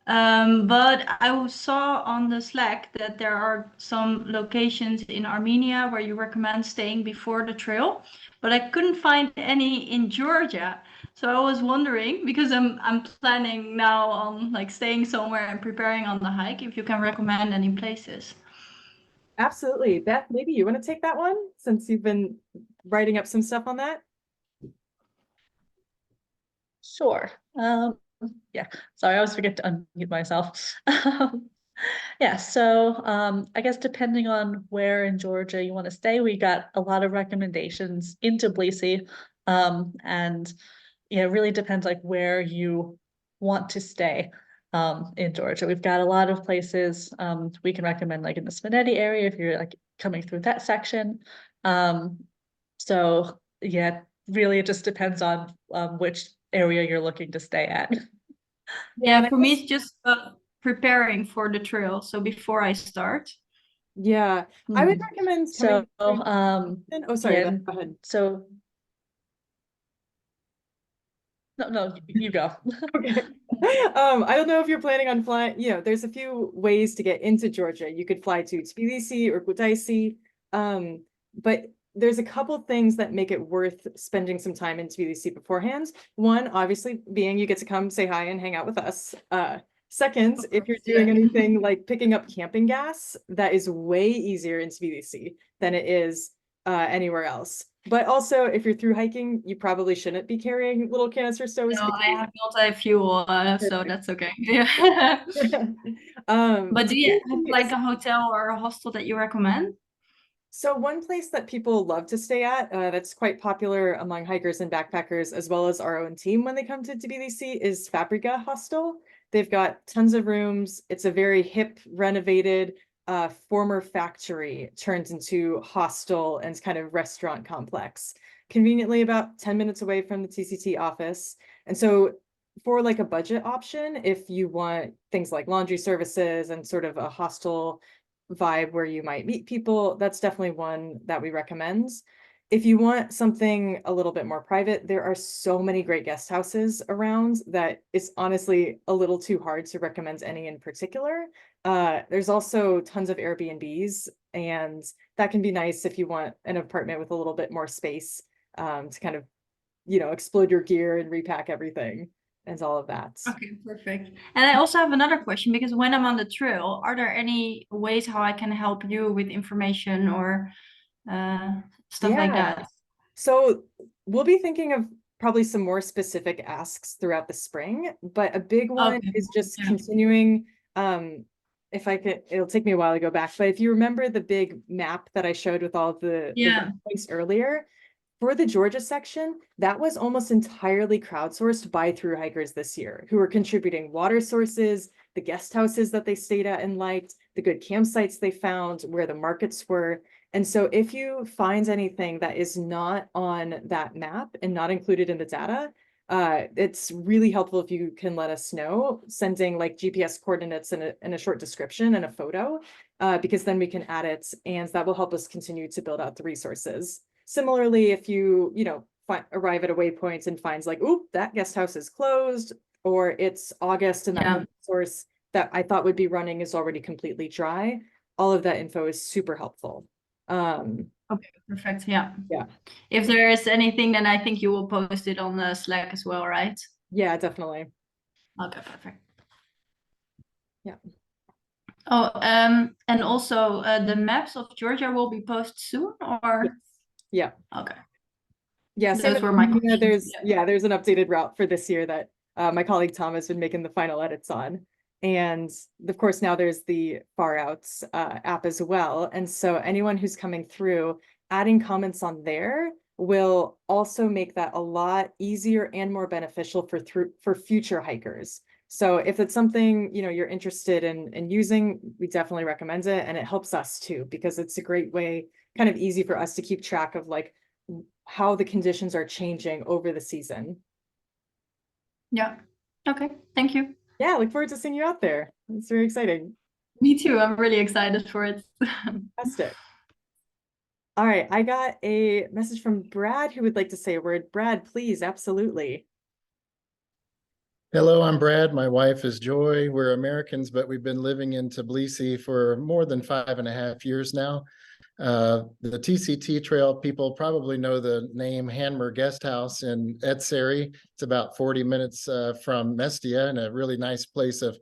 But I saw on the Slack that there are some locations in Armenia where you recommend staying before the trail, but I couldn't find any in Georgia. So I was wondering, because I'm planning now on like staying somewhere and preparing on the hike, if you can recommend any places. Absolutely. Beth, maybe you want to take that one since you've been writing up some stuff on that? Sure. Yeah, sorry, I always forget to unmute myself. Yeah, so I guess depending on where in Georgia you want to stay, we got a lot of recommendations in Tbilisi. And it really depends like where you want to stay in Georgia. We've got a lot of places we can recommend, like in the Spinelli area if you're like coming through that section. So yeah, really it just depends on which area you're looking to stay at. Yeah, for me it's just preparing for the trail, so before I start. Yeah, I would Mhm. recommend So, coming. Oh, sorry. yeah, Go ahead. so no, you go. Okay. I don't know if you're planning on flying, there's a few ways to get into Georgia. You could fly to Tbilisi or Kutaisi, but there's a couple things that make it worth spending some time in Tbilisi beforehand. One, obviously, being you get to come say hi and hang out with us. Second, if you're doing anything like picking up camping gas, that is way easier in Tbilisi than it is anywhere else. But also, if you're through hiking, you probably shouldn't be carrying little canister stoves. No, I have multi-fuel, so that's okay. Yeah. But do you have like a hotel or a hostel that you recommend? So one place that people love to stay at, that's quite popular among hikers and backpackers, as well as our own team when they come to Tbilisi, is Fabrica Hostel. They've got tons of rooms. It's a very hip, renovated, former factory turned into hostel and kind of restaurant complex. Conveniently about 10 minutes away from the TCT office. And so for like a budget option, if you want things like laundry services and sort of a hostel vibe where you might meet people, that's definitely one that we recommend. If you want something a little bit more private, there are so many great guest houses around that it's honestly a little too hard to recommend any in particular. There's also tons of Airbnbs, and that can be nice if you want an apartment with a little bit more space to kind of, explode your gear and repack everything and all of that. Okay, perfect. And I also have another question, because when I'm on the trail, are there any ways how I can help you with information or stuff like that? So we'll be thinking of probably some more specific asks throughout the spring, but a big one is just continuing. If I could, it'll take me a while to go back, but if you remember the big map that I showed with all the points earlier, for the Georgia section, that was almost entirely crowdsourced by through hikers this year, who were contributing water sources, the guest houses that they stayed at and liked, the good campsites they found, where the markets were. And so if you find anything that is not on that map and not included in the data, it's really helpful if you can let us know, sending like GPS coordinates and a short description and a photo, because then we can add it, and that will help us continue to build out the resources. Similarly, if you, arrive at a waypoint and finds like, oop, that guest house is closed, or it's August and that source that I thought would be running is already completely dry, all of that info is super helpful. Okay, perfect. Yeah. Yeah. If there is anything, then I think you will post it on the Slack as well, right? Yeah, definitely. Okay, perfect. Yeah. Oh, and also the maps of Georgia will be posted soon, or? Yeah. Okay. Yeah, those were my questions. There's an updated route for this year that my colleague Tom has been making the final edits on. And of course, now there's the Far Outs app as well. And so anyone who's coming through, adding comments on there will also make that a lot easier and more beneficial for future hikers. So if it's something, you're interested in using, we definitely recommend it. And it helps us too, because it's a great way, kind of easy for us to keep track of like how the conditions are changing over the season. Yeah. Okay. Thank you. Yeah, look forward to seeing you out there. It's very exciting. Me too. I'm really excited for it. Fantastic. All right, I got a message from Brad who would like to say a word. Brad, please, absolutely. Hello, I'm Brad. My wife is Joy. We're Americans, but we've been living in Tbilisi for more than 5.5 years now. The TCT Trail people probably know the name Hanmer Guest House in Etseri. It's about 40 minutes from Mestia, and a really nice place of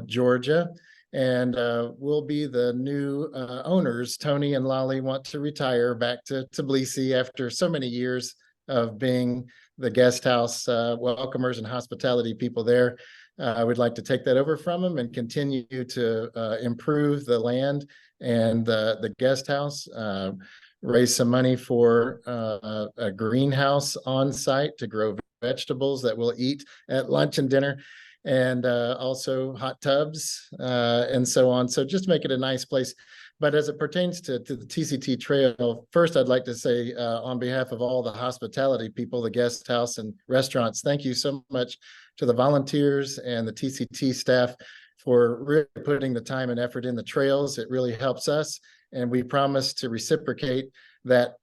Georgia. And we'll be the new owners. Tony and Lolly want to retire back to Tbilisi after so many years of being the guest house welcomers and hospitality people there. I would like to take that over from them and continue to improve the land and the guest house, raise some money for a greenhouse on site to grow vegetables that we'll eat at lunch and dinner, and also hot tubs and so on. So just make it a nice place. But as it pertains to the TCT Trail, first I'd like to say on behalf of all the hospitality people, the guest house and restaurants, thank you so much to the volunteers and the TCT staff for really putting the time and effort in the trails. It really helps us, and we promise to reciprocate that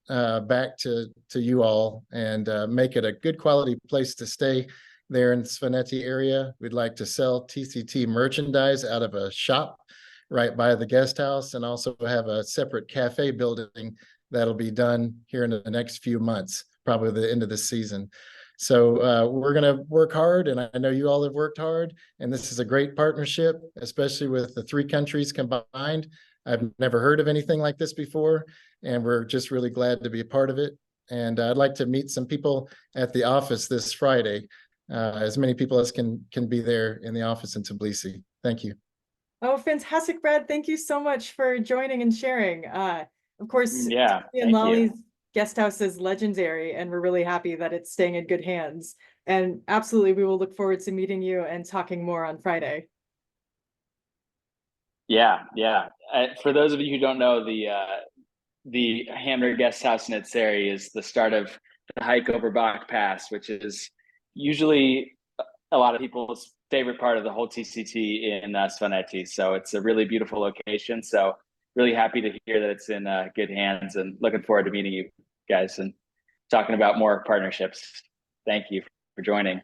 back to you all and make it a good quality place to stay there in the Svaneti area. We'd like to sell TCT merchandise out of a shop right by the guest house, and also have a separate cafe building that'll be done here in the next few months, probably the end of the season. So we're going to work hard, and I know you all have worked hard, and this is a great partnership, especially with the 3 countries combined. I've never heard of anything like this before, and we're just really glad to be a part of it. And I'd like to meet some people at the office this Friday, as many people as can be there in the office in Tbilisi. Thank you. Oh, fantastic, Brad. Thank you so much for joining and sharing. Of course, Yeah, and thank Lolly's you. guest house is legendary, and we're really happy that it's staying in good hands. And absolutely, we will look forward to meeting you and talking more on Friday. Yeah. For those of you who don't know, the Hamner Guest House in Etseri is the start of the hike over Bach Pass, which is usually a lot of people's favorite part of the whole TCT in Svaneti. So it's a really beautiful location. So really happy to hear that it's in good hands, and looking forward to meeting you guys and talking about more partnerships. Thank you for joining.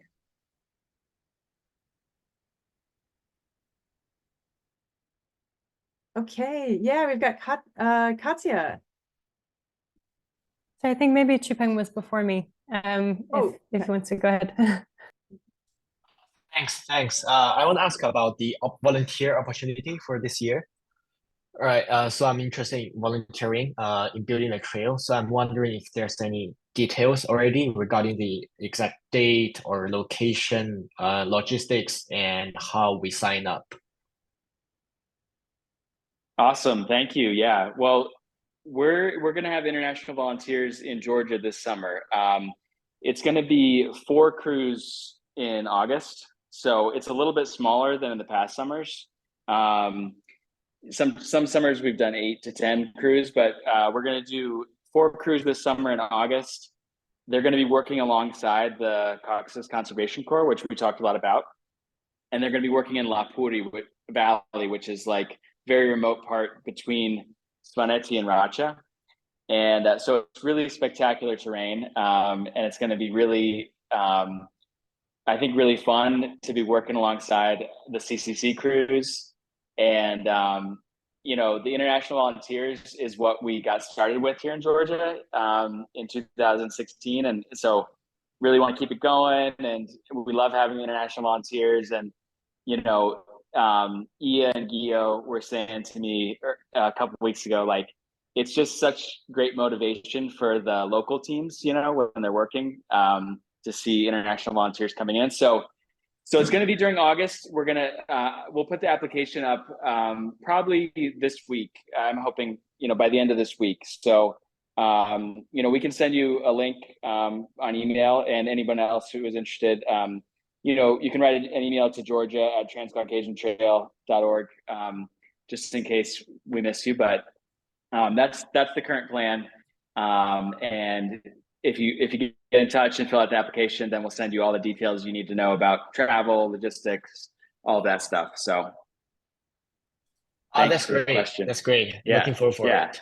Okay, yeah, we've got Katya. So I think maybe Chupeng was before me. If he wants to go ahead. Thanks. I want to ask about the volunteer opportunity for this year. All right, so I'm interested in volunteering in building a trail. So I'm wondering if there's any details already regarding the exact date or location, logistics, and how we sign up. Awesome, thank you. Yeah, well, we're gonna have international volunteers in Georgia this summer. It's gonna be 4 crews in August, so it's a little bit smaller than in the past summers. Some summers we've done 8 to 10 crews, but we're gonna do 4 crews this summer in August. They're gonna be working alongside the Caucasus Conservation Corps, which we talked a lot about, and they're gonna be working in Lapuri Valley, which is like very remote part between Svaneti and Racha. And so it's really spectacular terrain, and it's going to be really, I think, really fun to be working alongside the CCC crews. And, you know, the international volunteers is what we got started with here in Georgia in 2016. And so really want to keep it going. And we love having international volunteers. And, you know, Ia and Gio were saying to me a couple of weeks ago, like, it's just such great motivation for the local teams, you know, when they're working, to see international volunteers coming in. So it's going to be during August. We're going to, we'll put the application up probably this week. I'm hoping, you know, by the end of this week. So, you know, we can send you a link on email, and anyone else who is interested, you know, you can write an email to Georgia@transcaucasiantrail.org, just in case we miss you. But that's the current plan. And if you get in touch and fill out the application, then we'll send you all the details you need to know about travel, logistics, all that stuff. So that's great. That's great. Yeah. Looking forward for it.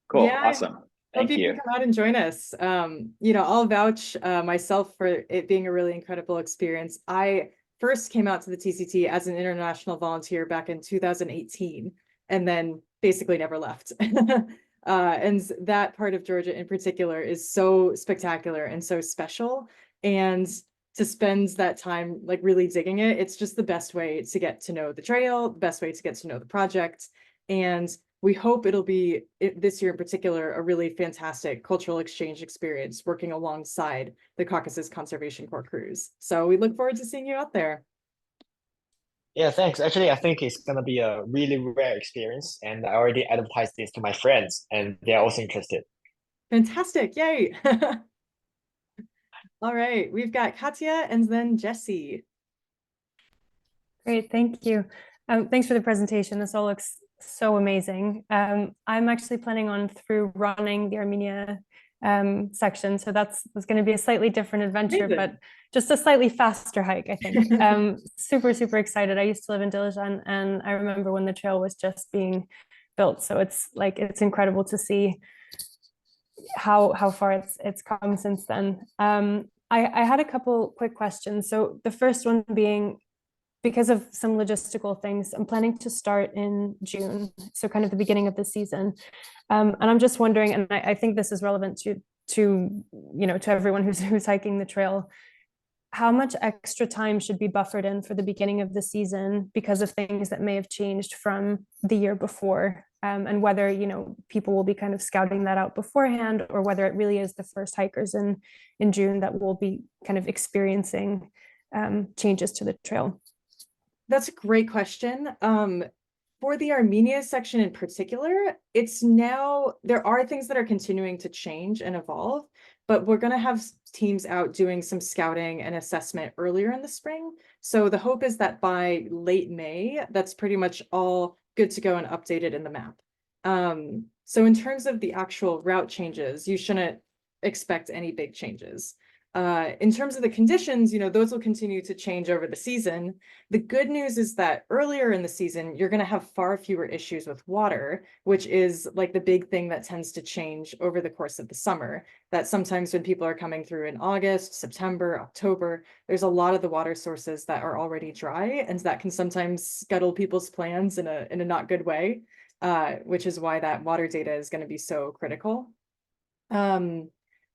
Cool. Yeah, Awesome. Thank Hope you can come out and join us. You know, I'll vouch myself for it being a really incredible experience. I first came out to the TCT as an international volunteer back in 2018, and then basically never left. And that part of Georgia in particular is so spectacular and so special. And to spend that time like really digging it, it's just the best way to get to know the trail, the best way to get to know the project. And we hope it'll be, this year in particular, a really fantastic cultural exchange experience working alongside the Caucasus Conservation Corps crews. So we look forward to seeing you out there. Yeah, thanks. Actually, I think it's going to be a really rare experience, and I already advertised this to my friends, and they're also interested. Fantastic. Yay. All right, we've got Katya and then Jesse. Great, thank you. Thanks for the presentation. This all looks so amazing. I'm actually planning on through running the Armenia section. So that's going to be a slightly different adventure, Amazing. but just a slightly faster hike, I think. Super, super excited. I used to live in Dilijan, and I remember when the trail was just being built. So it's incredible to see how far it's come since then. I had a couple quick questions. So the first one being, because of some logistical things, I'm planning to start in June, so kind of the beginning of the season. And I'm just wondering, and I think this is relevant to everyone who's hiking the trail, how much extra time should be buffered in for the beginning of the season because of things that may have changed from the year before, and whether people will be kind of scouting that out beforehand, or whether it really is the first hikers in June that will be kind of experiencing changes to the trail. That's a great question. For the Armenia section in particular, there are things that are continuing to change and evolve, but we're going to have teams out doing some scouting and assessment earlier in the spring. So the hope is that by late May, that's pretty much all good to go and updated in the map. So in terms of the actual route changes, you shouldn't expect any big changes. In terms of the conditions, those will continue to change over the season. The good news is that earlier in the season, you're going to have far fewer issues with water, which is like the big thing that tends to change over the course of the summer. That sometimes when people are coming through in August, September, October, there's a lot of the water sources that are already dry, and that can sometimes scuttle people's plans in a not good way, which is why that water data is going to be so critical.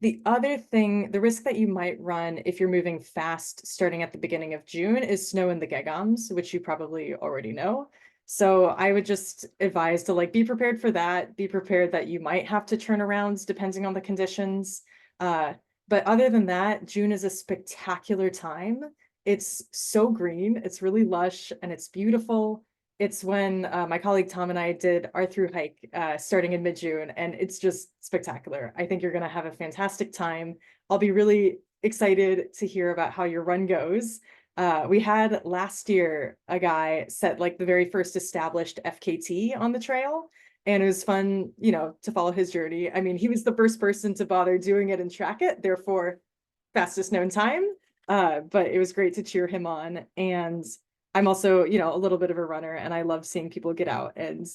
The other thing, the risk that you might run if you're moving fast starting at the beginning of June is snow in the Gegams, which you probably already know. So I would just advise to be prepared for that. Be prepared that you might have to turn around depending on the conditions. But other than that, June is a spectacular time. It's so green, it's really lush, and it's beautiful. It's when my colleague Tom and I did our through hike starting in mid-June, and it's just spectacular. I think you're going to have a fantastic time. I'll be really excited to hear about how your run goes. We had last year a guy set the very first established FKT on the trail, and it was fun, to follow his journey. I mean, he was the first person to bother doing it and track it, therefore fastest known time. But it was great to cheer him on. And I'm also, a little bit of a runner, and I love seeing people get out and,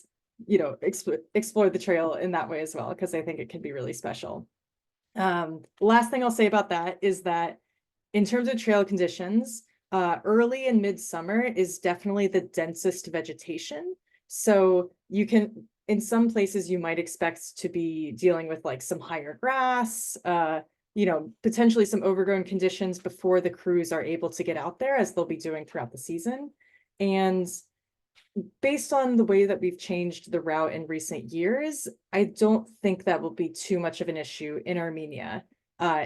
explore the trail in that way as well, because I think it can be really special. Last thing I'll say about that is that in terms of trail conditions, early and midsummer is definitely the densest vegetation. So you can, in some places, you might expect to be dealing with some higher grass, potentially some overgrown conditions before the crews are able to get out there, as they'll be doing throughout the season. And based on the way that we've changed the route in recent years, I don't think that will be too much of an issue in Armenia.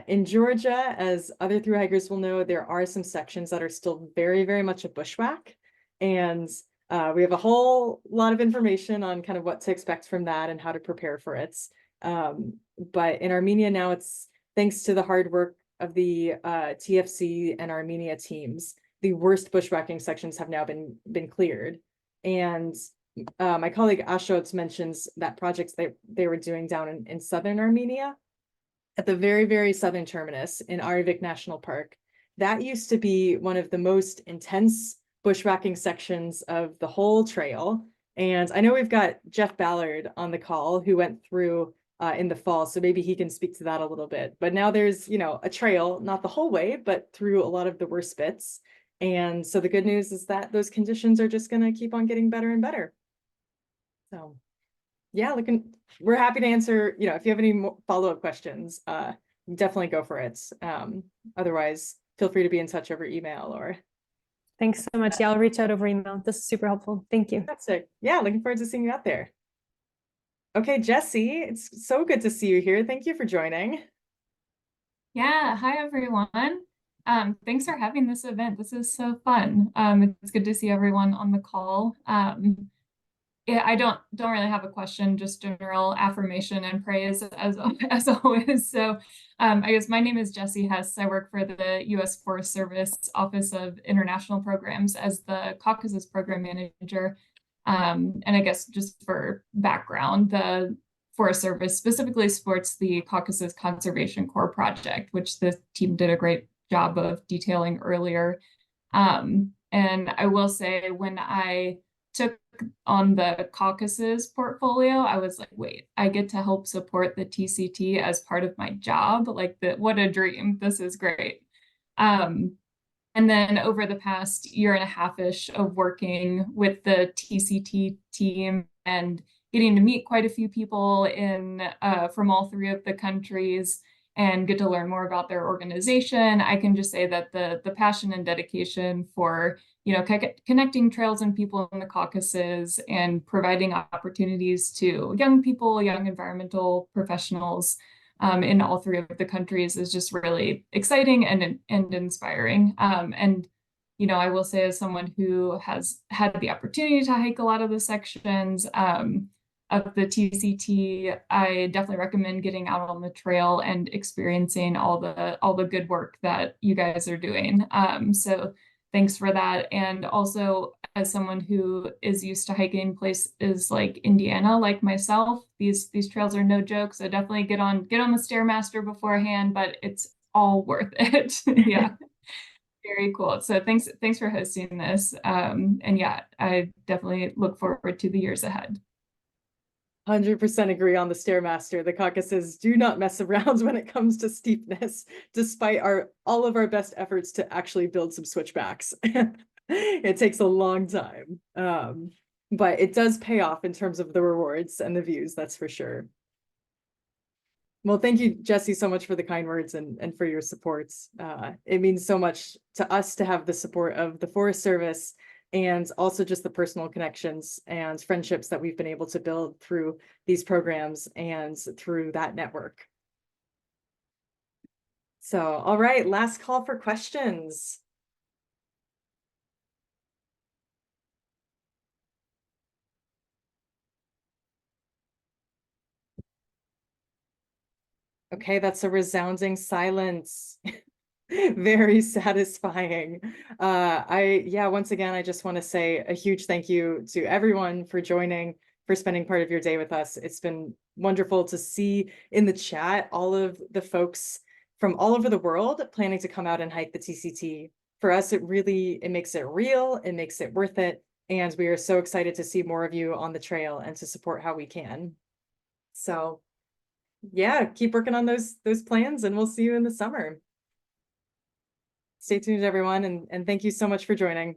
In Georgia, as other thru hikers will know, there are some sections that are still very, very much a bushwhack. And we have a whole lot of information on kind of what to expect from that and how to prepare for it. But in Armenia now, it's thanks to the hard work of the TFC and Armenia teams, the worst bushwhacking sections have now been cleared. And my colleague Ashot mentions that projects they were doing down in southern Armenia, at the very, very southern terminus in Arivik National Park. That used to be one of the most intense bushwhacking sections of the whole trail. And I know we've got Jeff Ballard on the call, who went through in the fall, so maybe he can speak to that a little bit. But now there's, a trail, not the whole way, but through a lot of the worst bits. And so the good news is that those conditions are just going to keep on getting better and better. So yeah, we're happy to answer, if you have any more follow-up questions, definitely go for it. Otherwise, feel free to be in touch over email or. Thanks so much. Yeah, I'll reach out over email. This is super helpful. Thank you. That's it. Yeah, looking forward to seeing you out there. Okay, Jessie, it's so good to see you here. Thank you for joining. Yeah, hi everyone. Thanks for having this event. This is so fun. It's good to see everyone on the call. Yeah, I don't really have a question, just general affirmation and praise as always. So I guess my name is Jessie Hess. I work for the U.S. Forest Service Office of International Programs as the Caucasus Program Manager. And I guess just for background, the Forest Service specifically supports the Caucasus Conservation Corps project, which the team did a great job of detailing earlier. And I will say, when I took on the Caucasus portfolio, I was like, wait, I get to help support the TCT as part of my job. Like, what a dream. This is great. And then over the past year and a half-ish of working with the TCT team and getting to meet quite a few people from all 3 of the countries and get to learn more about their organization, I can just say that the passion and dedication for, you know, connecting trails and people in the Caucasus and providing opportunities to young people, young environmental professionals in all 3 of the countries is just really exciting and inspiring. And, you know, I will say, as someone who has had the opportunity to hike a lot of the sections of the TCT, I definitely recommend getting out on the trail and experiencing all the good work that you guys are doing. So thanks for that. And also, as someone who is used to hiking places like Indiana, like myself, these trails are no joke. So definitely get on the Stairmaster beforehand, but it's all worth it. Yeah, very cool. So thanks for hosting this. And yeah, I definitely look forward to the years ahead. 100% agree on the Stairmaster. The Caucasus do not mess around when it comes to steepness, despite all of our best efforts to actually build some switchbacks. It takes a long time, but it does pay off in terms of the rewards and the views, that's for sure. Well, thank you, Jesse, so much for the kind words and for your supports. It means so much to us to have the support of the Forest Service, and also just the personal connections and friendships that we've been able to build through these programs and through that network. So, all right, last call for questions. Okay, that's a resounding silence. Very satisfying. Once again, I just want to say a huge thank you to everyone for joining, for spending part of your day with us. It's been wonderful to see in the chat all of the folks from all over the world planning to come out and hike the TCT. For us, it makes it real, it makes it worth it, and we are so excited to see more of you on the trail and to support how we can. So yeah, keep working on those plans, and we'll see you in the summer. Stay tuned, everyone, and thank you so much for joining.